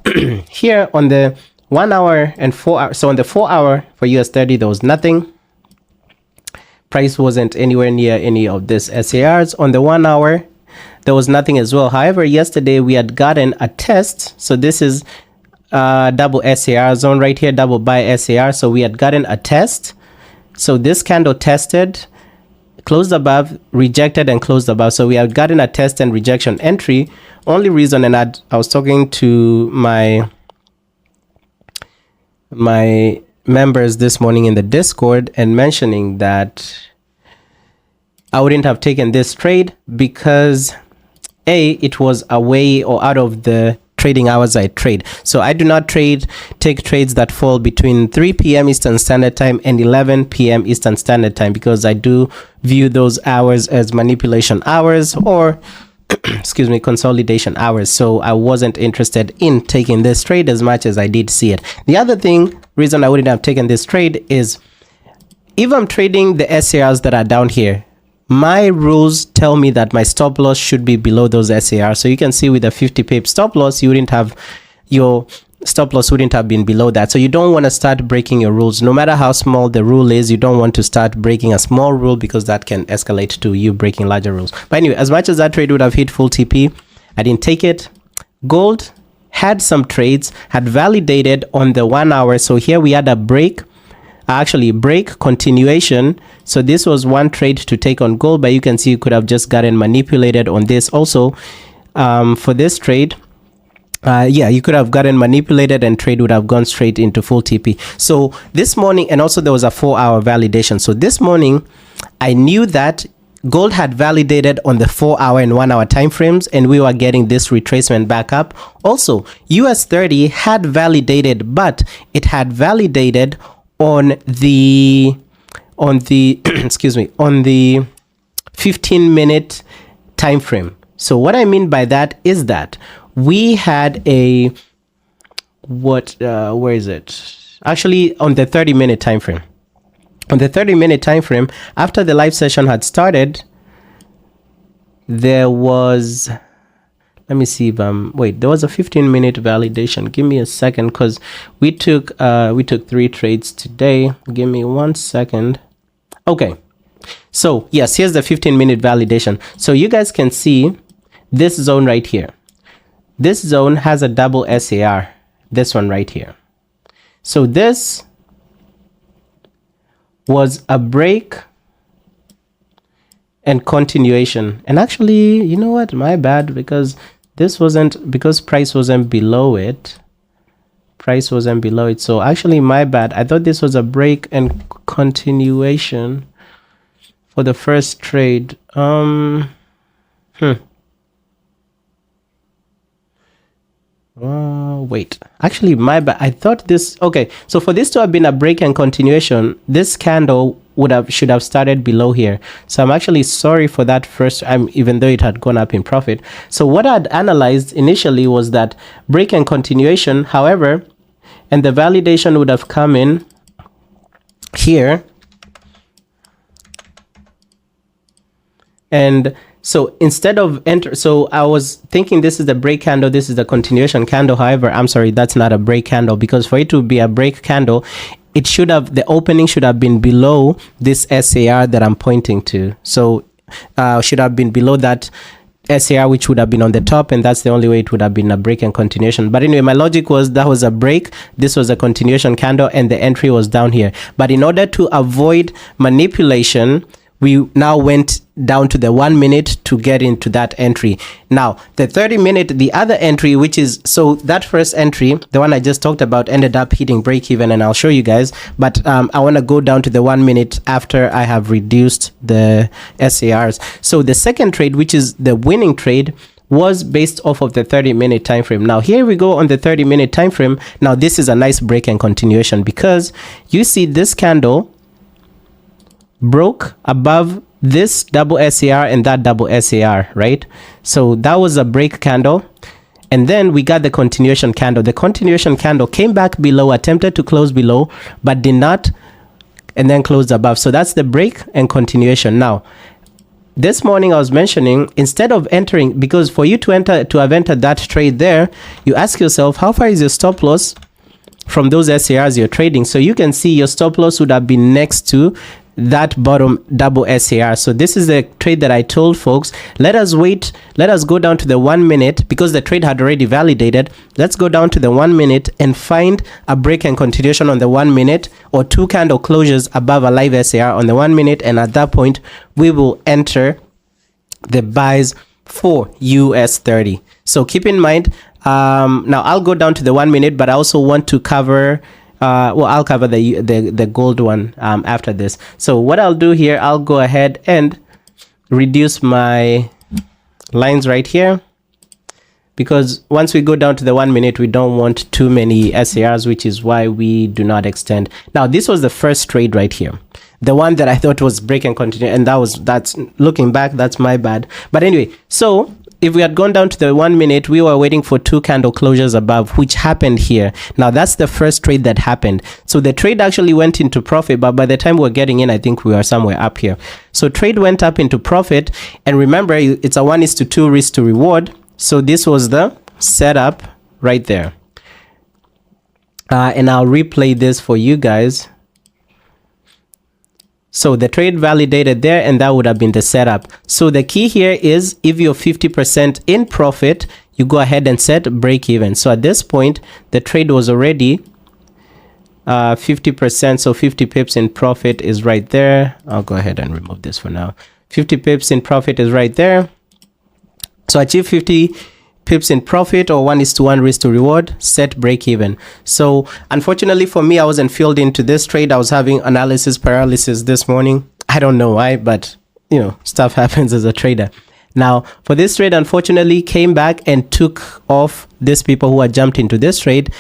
here on the 1 hour and 4 hour, so on the 4 hour for US30 there was nothing. Price wasn't anywhere near any of this SARs. On the 1 hour, there was nothing as well. However, yesterday we had gotten a test. So this is double SAR zone right here, double buy SAR. So we had gotten a test. So this candle tested closed above, rejected, and closed above. So we have gotten a test and rejection entry. Only reason, and I was talking to my members this morning in the Discord and mentioning that I wouldn't have taken this trade because it was away or out of the trading hours I trade. So I do not take trades that fall between 3 p.m. Eastern Standard Time and 11 p.m. Eastern Standard Time, because I do view those hours as manipulation hours or excuse me, consolidation hours. So I wasn't interested in taking this trade as much as I did see it. The other reason I wouldn't have taken this trade is if I'm trading the SARs that are down here, my rules tell me that my stop loss should be below those SAR. So you can see with a 50 pip stop loss, your stop loss wouldn't have been below that. So you don't want to start breaking your rules. No matter how small the rule is, you don't want to start breaking a small rule because that can escalate to you breaking larger rules. But anyway, as much as that trade would have hit full TP, I didn't take it. Gold had some trades, had validated on the 1 hour. So here we had a break continuation. So this was one trade to take on gold, but you can see you could have just gotten manipulated on this also. For this trade, you could have gotten manipulated and trade would have gone straight into full TP. So this morning, and also there was a 4-hour validation. So this morning, I knew that gold had validated on the 4-hour and 1-hour time frames, and we were getting this retracement back up. Also, US 30 had validated, but it had validated on the excuse me, on the 15-minute time frame. So what I mean by that is that we had a where is it? Actually, on the 30-minute time frame. On the 30-minute time frame, after the live session had started, there was, let me see if there was a 15-minute validation. Give me a second, because we took 3 trades today. Give me 1 second. Okay, so yes, here's the 15-minute validation. So you guys can see this zone right here. This zone has a double SAR, this one right here. So this was a break and continuation. And actually, you know what, my bad, because price wasn't below it. So actually, my bad. I thought this was a break and continuation for the first trade. Wait, actually, my bad. I thought this, okay, so for this to have been a break and continuation, this candle should have started below here. So I'm actually sorry for that first, even though it had gone up in profit. So what I'd analyzed initially was that break and continuation, however, and the validation would have come in here. And so instead of so I was thinking this is the break candle, this is the continuation candle. However, I'm sorry, that's not a break candle, because for it to be a break candle, it should have, the opening should have been below this SAR that I'm pointing to. So should have been below that SAR, which would have been on the top, and that's the only way it would have been a break and continuation. But anyway, my logic was that was a break, this was a continuation candle, and the entry was down here. But in order to avoid manipulation, we now went down to the 1 minute to get into that entry. Now, the 30-minute, the other entry, which is, so that first entry, the one I just talked about, ended up hitting break even, and I'll show you guys. But I want to go down to the 1 minute after I have reduced the SARs. So the second trade, which is the winning trade, was based off of the 30-minute time frame. Now here we go on the 30-minute time frame. Now this is a nice break and continuation, because you see this candle broke above this double SAR and that double SAR, right? So that was a break candle, and then we got the continuation candle. The continuation candle came back below, attempted to close below, but did not, and then closed above. So that's the break and continuation. Now this morning I was mentioning, instead of entering, because for you to have entered that trade there, you ask yourself, how far is your stop loss from those SARs you're trading? So you can see your stop loss would have been next to that bottom double SAR. So this is the trade that I told folks, let us wait, let us go down to the 1 minute because the trade had already validated. Let's go down to the 1 minute and find a break and continuation on the 1 minute, or 2 candle closures above a live SAR on the 1 minute, and at that point we will enter the buys for US 30. So keep in mind, now I'll go down to the 1 minute, but I also want to cover I'll cover the gold one after this. So what I'll do here, I'll go ahead and reduce my lines right here, because once we go down to the 1 minute, we don't want too many SARs, which is why we do not extend. Now this was the first trade right here, the one that I thought was break and continue, and that's looking back, that's my bad. But anyway, so if we had gone down to the 1 minute, we were waiting for 2 candle closures above, which happened here. Now that's the first trade that happened. So the trade actually went into profit, but by the time we were getting in, I think we were somewhere up here. So trade went up into profit, and remember, it's a 1:2 risk to reward. So this was the setup right there. And I'll replay this for you guys. So the trade validated there, and that would have been the setup. So the key here is, if you're 50% in profit, you go ahead and set break even. So at this point, the trade was already 50%. So 50 pips in profit is right there. I'll go ahead and remove this for now. 50 pips in profit is right there. So achieve 50 pips in profit, or 1:1 risk to reward, set break even. So unfortunately for me, I wasn't filled into this trade. I was having analysis paralysis this morning. I don't know why, but you know, stuff happens as a trader. Now for this trade, unfortunately, came back and took off these people who had jumped into this trade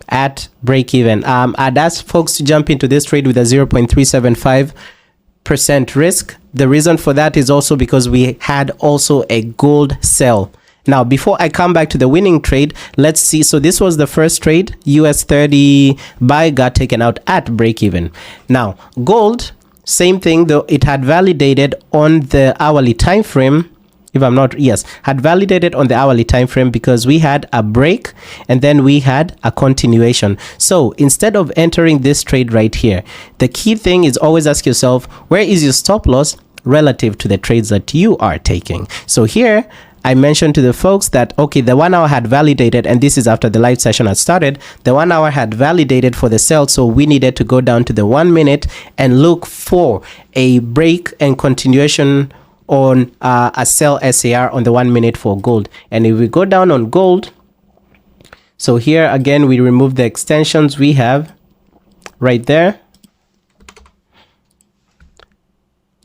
at break even. I'd asked folks to jump into this trade with a 0.375% risk. The reason for that is also because we had also a gold sell. Now, before I come back to the winning trade, let's see. So this was the first trade. US 30 buy got taken out at break even. Now, gold, same thing, though it had validated on the hourly time frame. If I'm not, yes, had validated on the hourly time frame, because we had a break and then we had a continuation. So instead of entering this trade right here, the key thing is always ask yourself, where is your stop loss relative to the trades that you are taking? So here I mentioned to the folks that, okay, the 1 hour had validated, and this is after the live session had started. The 1 hour had validated for the sell, so we needed to go down to the 1 minute and look for a break and continuation on a sell SAR on the 1 minute for gold. And if we go down on gold, so here again, we remove the extensions we have right there.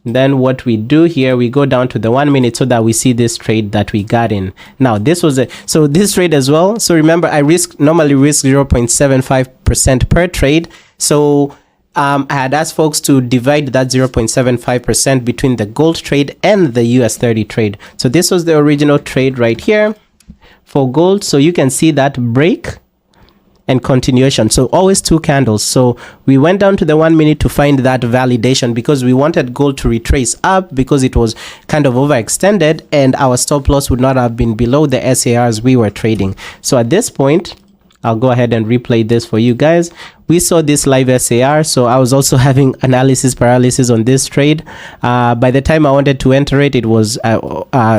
Then what we do here, we go down to the 1 minute so that we see this trade that we got in. Now this was so this trade as well. So remember, I normally risk 0.75% per trade. So I had asked folks to divide that 0.75% between the gold trade and the US 30 trade. So this was the original trade right here for gold. So you can see that break and continuation. So always 2 candles. So we went down to the 1 minute to find that validation, because we wanted gold to retrace up, because it was kind of overextended and our stop loss would not have been below the SARs we were trading. So at this point, I'll go ahead and replay this for you guys. We saw this live SAR, so I was also having analysis paralysis on this trade. By the time I wanted to enter it, it was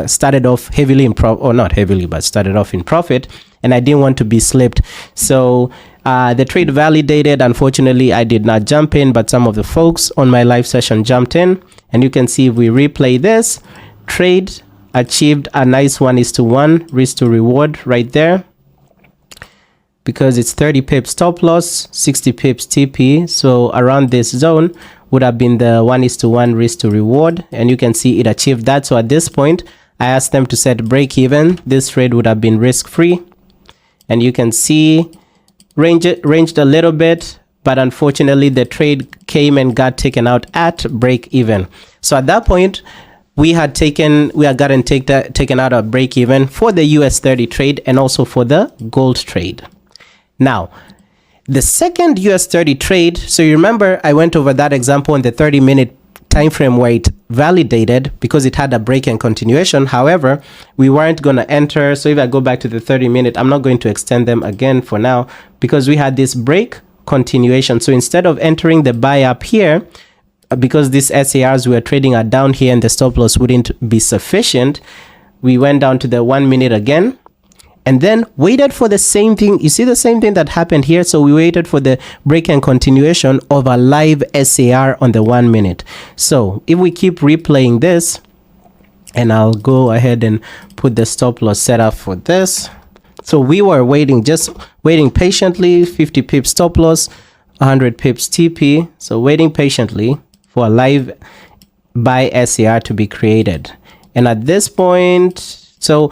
started off heavily in profit, or not heavily, but started off in profit, and I didn't want to be slipped. So the trade validated. Unfortunately, I did not jump in, but some of the folks on my live session jumped in, and you can see if we replay this trade, achieved a nice 1:1 risk to reward right there, because it's 30 pips stop loss, 60 pips TP. So around this zone would have been the 1:1 risk to reward, and you can see it achieved that. So at this point, I asked them to set break even. This trade would have been risk free, and you can see ranged a little bit, but unfortunately the trade came and got taken out at break even. So at that point, we had gotten taken out of break even for the US 30 trade and also for the gold trade. Now, the second US 30 trade, so you remember I went over that example in the 30-minute time frame where it validated because it had a break and continuation. However, we weren't going to enter. So if I go back to the 30-minute, I'm not going to extend them again for now, because we had this break continuation. So instead of entering the buy up here, because these SARs we are trading are down here and the stop loss wouldn't be sufficient, we went down to the 1 minute again and then waited for the same thing. You see the same thing that happened here. So we waited for the break and continuation of a live SAR on the 1 minute. So if we keep replaying this, and I'll go ahead and put the stop loss setup for this. So we were waiting, just waiting patiently, 50 pips stop loss, 100 pips TP. So waiting patiently for a live buy SAR to be created. And at this point, so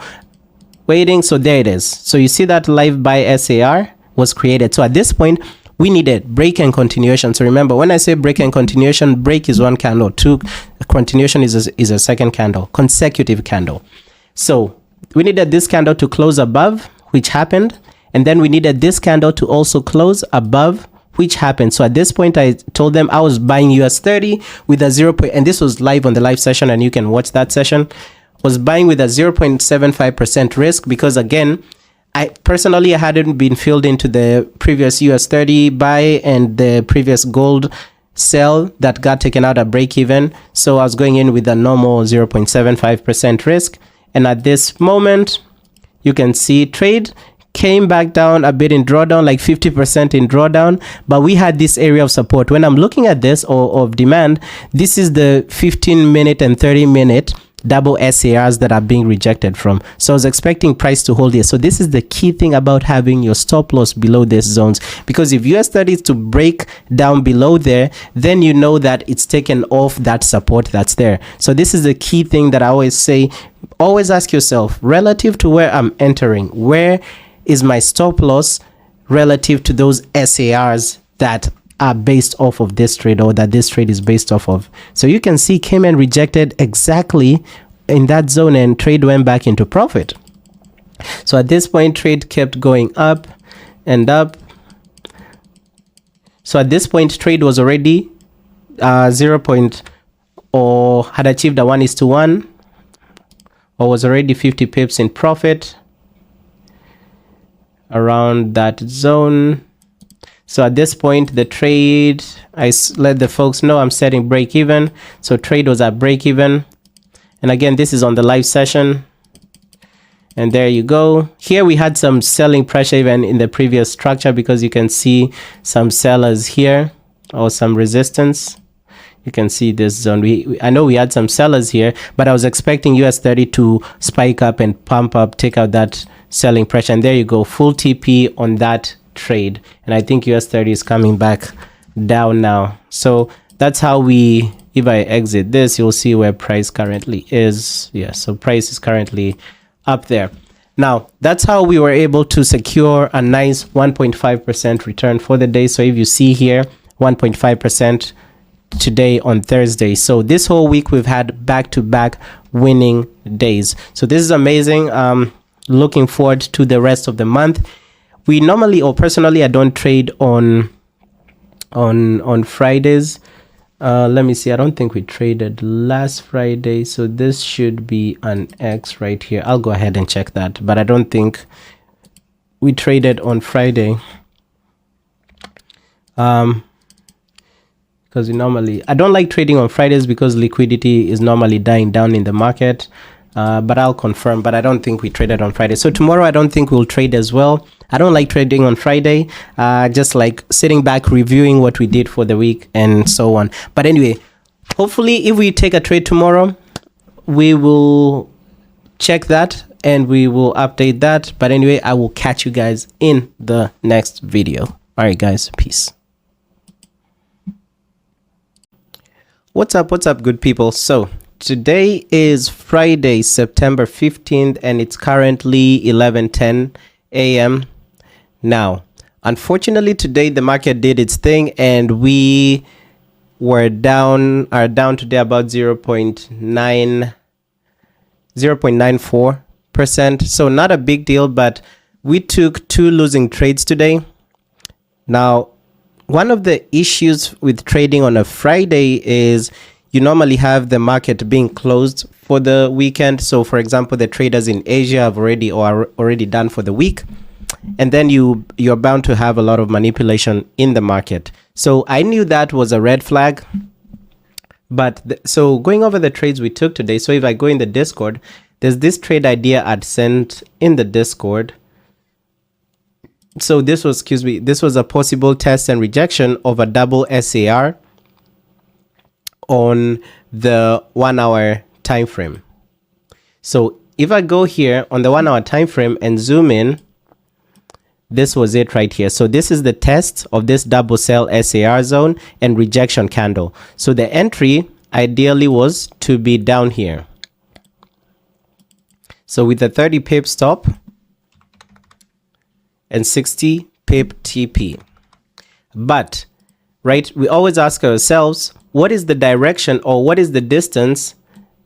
waiting, so there it is. So you see that live buy SAR was created. So at this point, we needed break and continuation. So remember, when I say break and continuation, break is one candle, continuation is a second candle, consecutive candle. So we needed this candle to close above, which happened. And then we needed this candle to also close above, which happened. So at this point, I told them I was buying US 30 with a 0. And this was live on the live session, and you can watch that session. Was buying with a 0.75% risk because, again, I hadn't been filled into the previous US 30 buy and the previous gold sell that got taken out at break even. So I was going in with a normal 0.75% risk. And at this moment, you can see trade came back down a bit in drawdown, like 50% in drawdown. But we had this area of support. When I'm looking at this or of demand, this is the 15-minute and 30-minute double SARs that are being rejected from. So I was expecting price to hold here. So this is the key thing about having your stop loss below these zones, because if US 30 is to break down below there, then you know that it's taken off that support that's there. So this is the key thing that I always say. Always ask yourself, relative to where I'm entering, where is my stop loss relative to those SARs that are based off of this trade, or that this trade is based off of. So you can see came and rejected exactly in that zone, and trade went back into profit. So at this point, trade kept going up and up. So at this point, trade was already or had achieved a 1:1, or was already 50 pips in profit around that zone. So at this point, the trade, I let the folks know I'm setting break even. So trade was at break even. And again, this is on the live session. And there you go. Here we had some selling pressure even in the previous structure, because you can see some sellers here, or some resistance. You can see this zone. I know we had some sellers here, but I was expecting US 30 to spike up and pump up, take out that selling pressure. And there you go, full TP on that trade. And I think US 30 is coming back down now. So that's how if I exit this, you'll see where price currently is. Yeah, so price is currently up there. Now, that's how we were able to secure a nice 1.5% return for the day. So if you see here, 1.5% today on Thursday. So this whole week we've had back-to-back winning days. So this is amazing. Looking forward to the rest of the month. We normally, or personally, I don't trade on Fridays. Let me see. I don't think we traded last Friday, so this should be an X right here. I'll go ahead and check that, but I don't think we traded on Friday. Because I don't like trading on Fridays because liquidity is normally dying down in the market. But I'll confirm, but I don't think we traded on Friday. So tomorrow, I don't think we'll trade as well. I don't like trading on Friday, just like sitting back, reviewing what we did for the week and so on. But anyway, hopefully if we take a trade tomorrow, we will check that and we will update that. But anyway, I will catch you guys in the next video. All right, guys, peace. What's up, good people? So today is Friday, September 15th, and it's currently 11:10 a.m. Now, unfortunately, today the market did its thing, and we are down today about 0.94%. So not a big deal, but we took 2 losing trades today. Now, one of the issues with trading on a Friday is you normally have the market being closed for the weekend. So for example, the traders in Asia have already done for the week. And then you're bound to have a lot of manipulation in the market. So I knew that was a red flag. But so going over the trades we took today, so if I go in the Discord, there's this trade idea I'd sent in the Discord. So this was, this was a possible test and rejection of a double SAR on the 1 hour time frame. So if I go here on the 1 hour time frame and zoom in, this was it right here. So this is the test of this double sell SAR zone and rejection candle. So the entry ideally was to be down here. So with a 30 pip stop and 60 pip TP. But, right, we always ask ourselves, what is the direction or what is the distance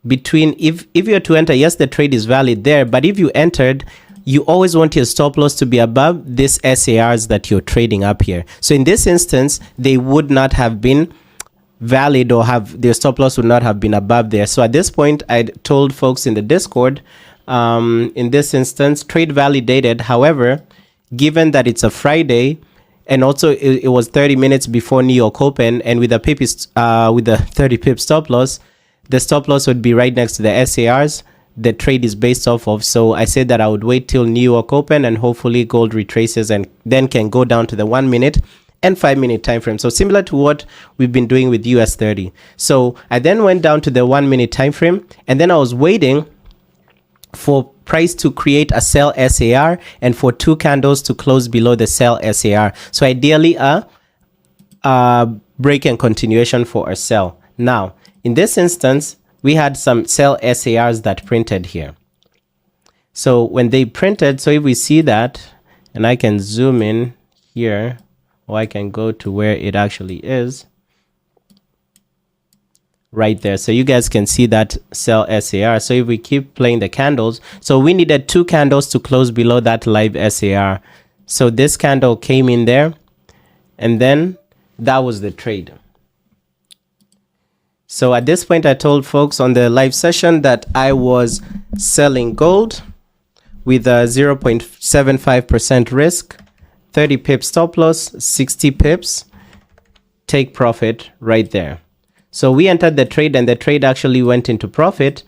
between, if you're to enter, yes, the trade is valid there, but if you entered, you always want your stop loss to be above this SARs that you're trading up here. So in this instance, they would not have been valid, or their stop loss would not have been above there. So at this point, I told folks in the Discord, in this instance, trade validated. However, given that it's a Friday, and also it was 30 minutes before New York Open, and with the 30 pip stop loss, the stop loss would be right next to the SARs the trade is based off of. So I said that I would wait till New York Open and hopefully gold retraces and then can go down to the 1 minute and 5 minute time frame. So similar to what we've been doing with US 30. So I then went down to the 1 minute time frame, and then I was waiting for price to create a sell SAR and for 2 candles to close below the sell SAR. So ideally a break and continuation for a sell. Now in this instance, we had some sell SARs that printed here. So when they printed, so if we see that, and I can zoom in here, or I can go to where it actually is right there. So you guys can see that sell SAR. So if we keep playing the candles, so we needed 2 candles to close below that live SAR. So this candle came in there, and then that was the trade. So at this point, I told folks on the live session that I was selling gold with a 0.75% risk, 30 pips stop loss, 60 pips, take profit right there. So we entered the trade, and the trade actually went into profit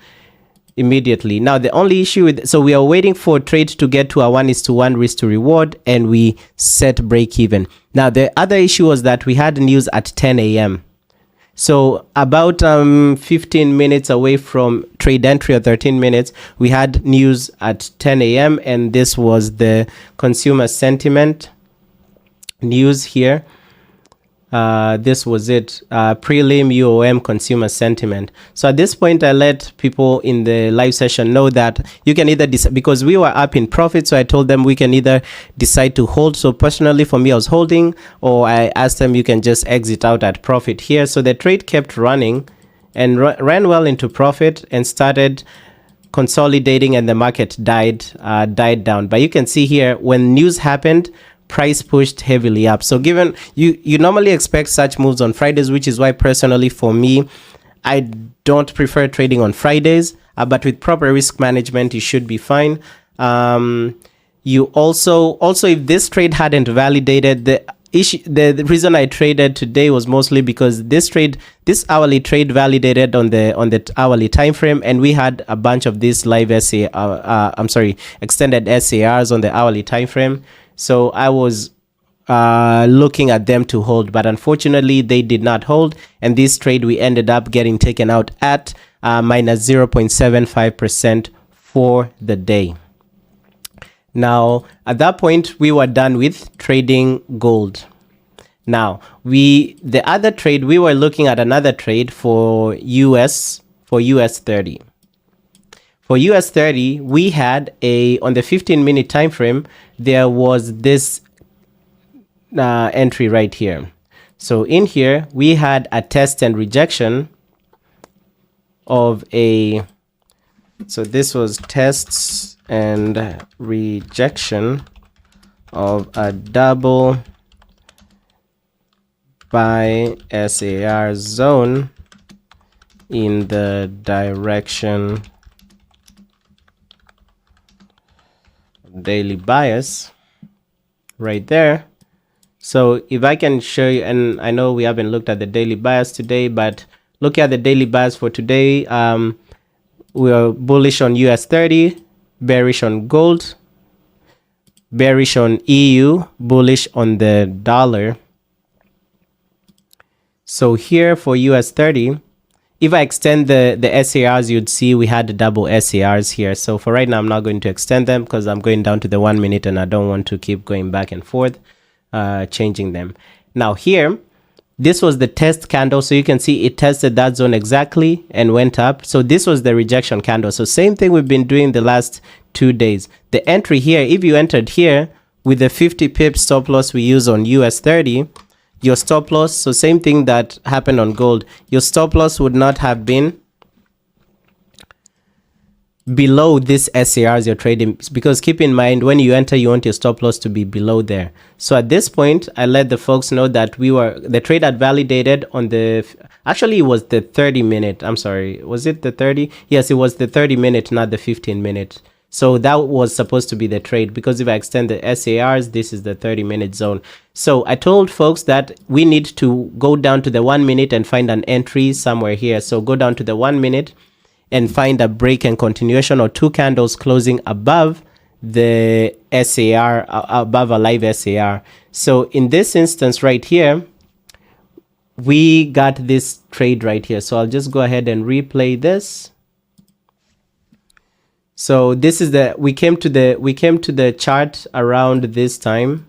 immediately. Now the only issue with, so we are waiting for trade to get to a 1:1 risk to reward, and we set break even. Now the other issue was that we had news at 10 a.m. So about 15 minutes away from trade entry, or 13 minutes, we had news at 10 a.m. and this was the consumer sentiment news here. This was it, prelim UOM consumer sentiment. So at this point, I let people in the live session know that you can either decide, because we were up in profit, so I told them we can either decide to hold. So personally for me, I was holding, or I asked them you can just exit out at profit here. So the trade kept running and ran well into profit and started consolidating, and the market died down. But you can see here, when news happened, price pushed heavily up. So given you normally expect such moves on Fridays, which is why personally for me, I don't prefer trading on Fridays, but with proper risk management, you should be fine. You also if this trade hadn't validated, the reason I traded today was mostly because this hourly trade validated on the hourly time frame, and we had a bunch of these live extended SARs on the hourly time frame. So I was looking at them to hold, but unfortunately they did not hold, and this trade we ended up getting taken out at minus 0.75% for the day. Now at that point we were done with trading gold. Now the other trade, we were looking at another trade for US 30. For US 30, we had on the 15-minute time frame, there was this entry right here. So in here, we had a test and rejection of so this was tests and rejection of a double buy SAR zone in the direction daily bias right there. So if I can show you, and I know we haven't looked at the daily bias today, but Look at the daily bars for today. We are bullish on US 30, bearish on gold, bearish on EU, bullish on the dollar. So here for US 30, if I extend the SARs, you'd see we had the double SARs here. So for right now, I'm not going to extend them because I'm going down to the 1 minute and I don't want to keep going back and forth, changing them. Now here, this was the test candle. So you can see it tested that zone exactly and went up. So this was the rejection candle. So same thing we've been doing the last 2 days. The entry here, if you entered here with the 50 pips stop loss we use on US 30, your stop loss, so same thing that happened on gold, your stop loss would not have been below this SARs you're trading, because keep in mind, when you enter, you want your stop loss to be below there. So at this point, I let the folks know that the trade had validated on the, actually it was the 30 minute, I'm sorry, was it the 30? Yes, it was the 30 minute, not the 15 minute. So that was supposed to be the trade, because if I extend the SARs, this is the 30-minute zone. So I told folks that we need to go down to the 1 minute and find an entry somewhere here. So go down to the 1 minute and find a break and continuation or 2 candles closing above the SAR, above a live SAR. So in this instance right here, we got this trade right here. So I'll just go ahead and replay this. So this is we came to the chart around this time.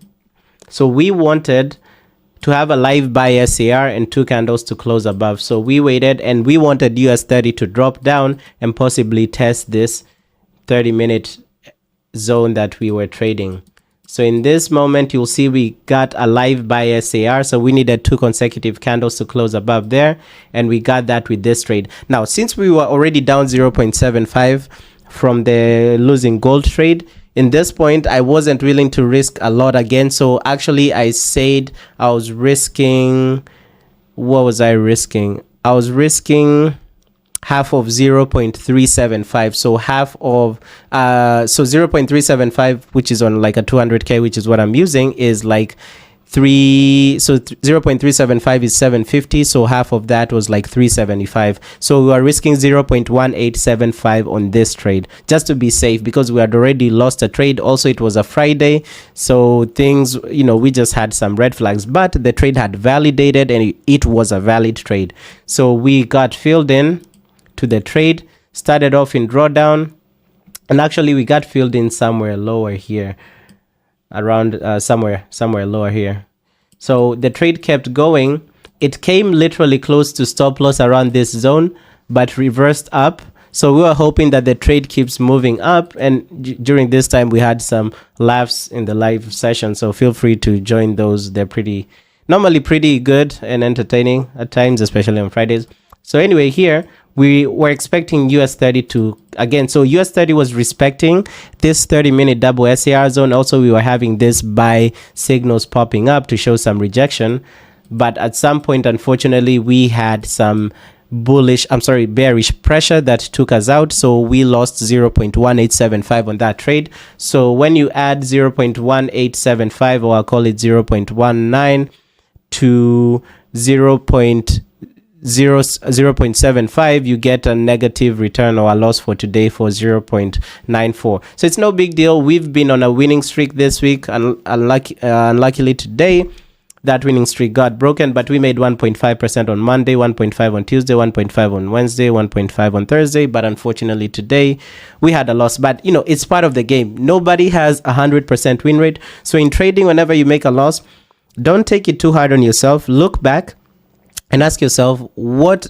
So we wanted to have a live buy SAR and 2 candles to close above. So we waited and we wanted US 30 to drop down and possibly test this 30-minute zone that we were trading. So in this moment, you'll see we got a live buy SAR. So we needed 2 consecutive candles to close above there. And we got that with this trade. Now, since we were already down 0.75 from the losing gold trade, in this point I wasn't willing to risk a lot again. So actually I said I was risking, what was I risking? I was risking half of 0.375. So half of so 0.375, which is on like a 200k, which is what I'm using, is like 0.375 is 750, so half of that was like 375. So we are risking 0.1875 on this trade just to be safe, because we had already lost a trade. Also, it was a Friday, so things, we just had some red flags, but the trade had validated and it was a valid trade. So we got filled in to the trade, started off in drawdown, and actually we got filled in somewhere lower here, around somewhere lower here. So the trade kept going. It came literally close to stop loss around this zone, but reversed up. So we were hoping that the trade keeps moving up, and during this time we had some laughs in the live session, so feel free to join those. They're normally pretty good and entertaining at times, especially on Fridays. So anyway, here we were expecting US 30 to, again, so US 30 was respecting this 30-minute double SAR zone. Also, we were having this buy signals popping up to show some rejection. But at some point, unfortunately, we had some bearish pressure that took us out. So we lost 0.1875 on that trade. So when you add 0.1875, or I'll call it 0.19 to 0.75, you get a negative return or a loss for today for 0.94. So it's no big deal. We've been on a winning streak this week, and unluckily today that winning streak got broken, but we made 1.5% on Monday, 1.5 on Tuesday, 1.5 on Wednesday, 1.5 on Thursday. But unfortunately today we had a loss. But it's part of the game. Nobody has 100% win rate. So in trading, whenever you make a loss, don't take it too hard on yourself. Look back and ask yourself, what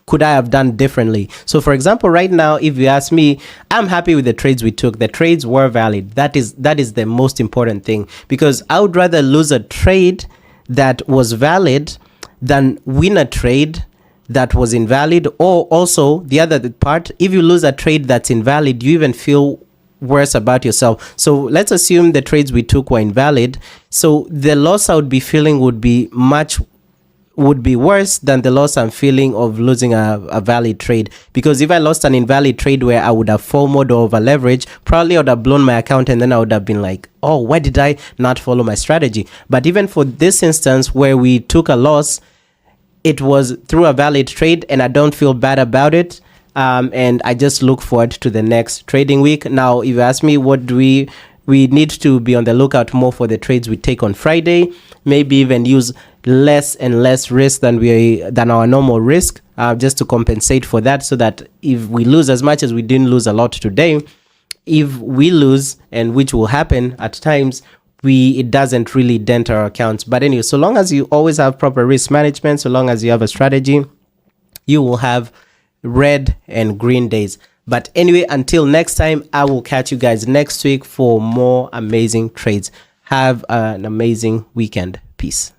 could I have done differently? So for example, right now, if you ask me, I'm happy with the trades we took. The trades were valid. That is the most important thing, because I would rather lose a trade that was valid than win a trade that was invalid. Or also the other part, if you lose a trade that's invalid, you even feel worse about yourself. So let's assume the trades we took were invalid. So the loss I would be feeling would be worse than the loss I'm feeling of losing a valid trade. Because if I lost an invalid trade where I would have FOMO'd or over leveraged, probably I would have blown my account, and then I would have been like, oh, why did I not follow my strategy? But even for this instance where we took a loss, it was through a valid trade, and I don't feel bad about it. And I just look forward to the next trading week. Now, if you ask me, what do we need to be on the lookout more for the trades we take on Friday. Maybe even use less and less risk than our normal risk, just to compensate for that, so that if we lose as much as we didn't lose a lot today, if we lose, and which will happen at times, it doesn't really dent our accounts. But anyway, so long as you always have proper risk management, so long as you have a strategy, you will have red and green days. But anyway, until next time, I will catch you guys next week for more amazing trades. Have an amazing weekend. Peace.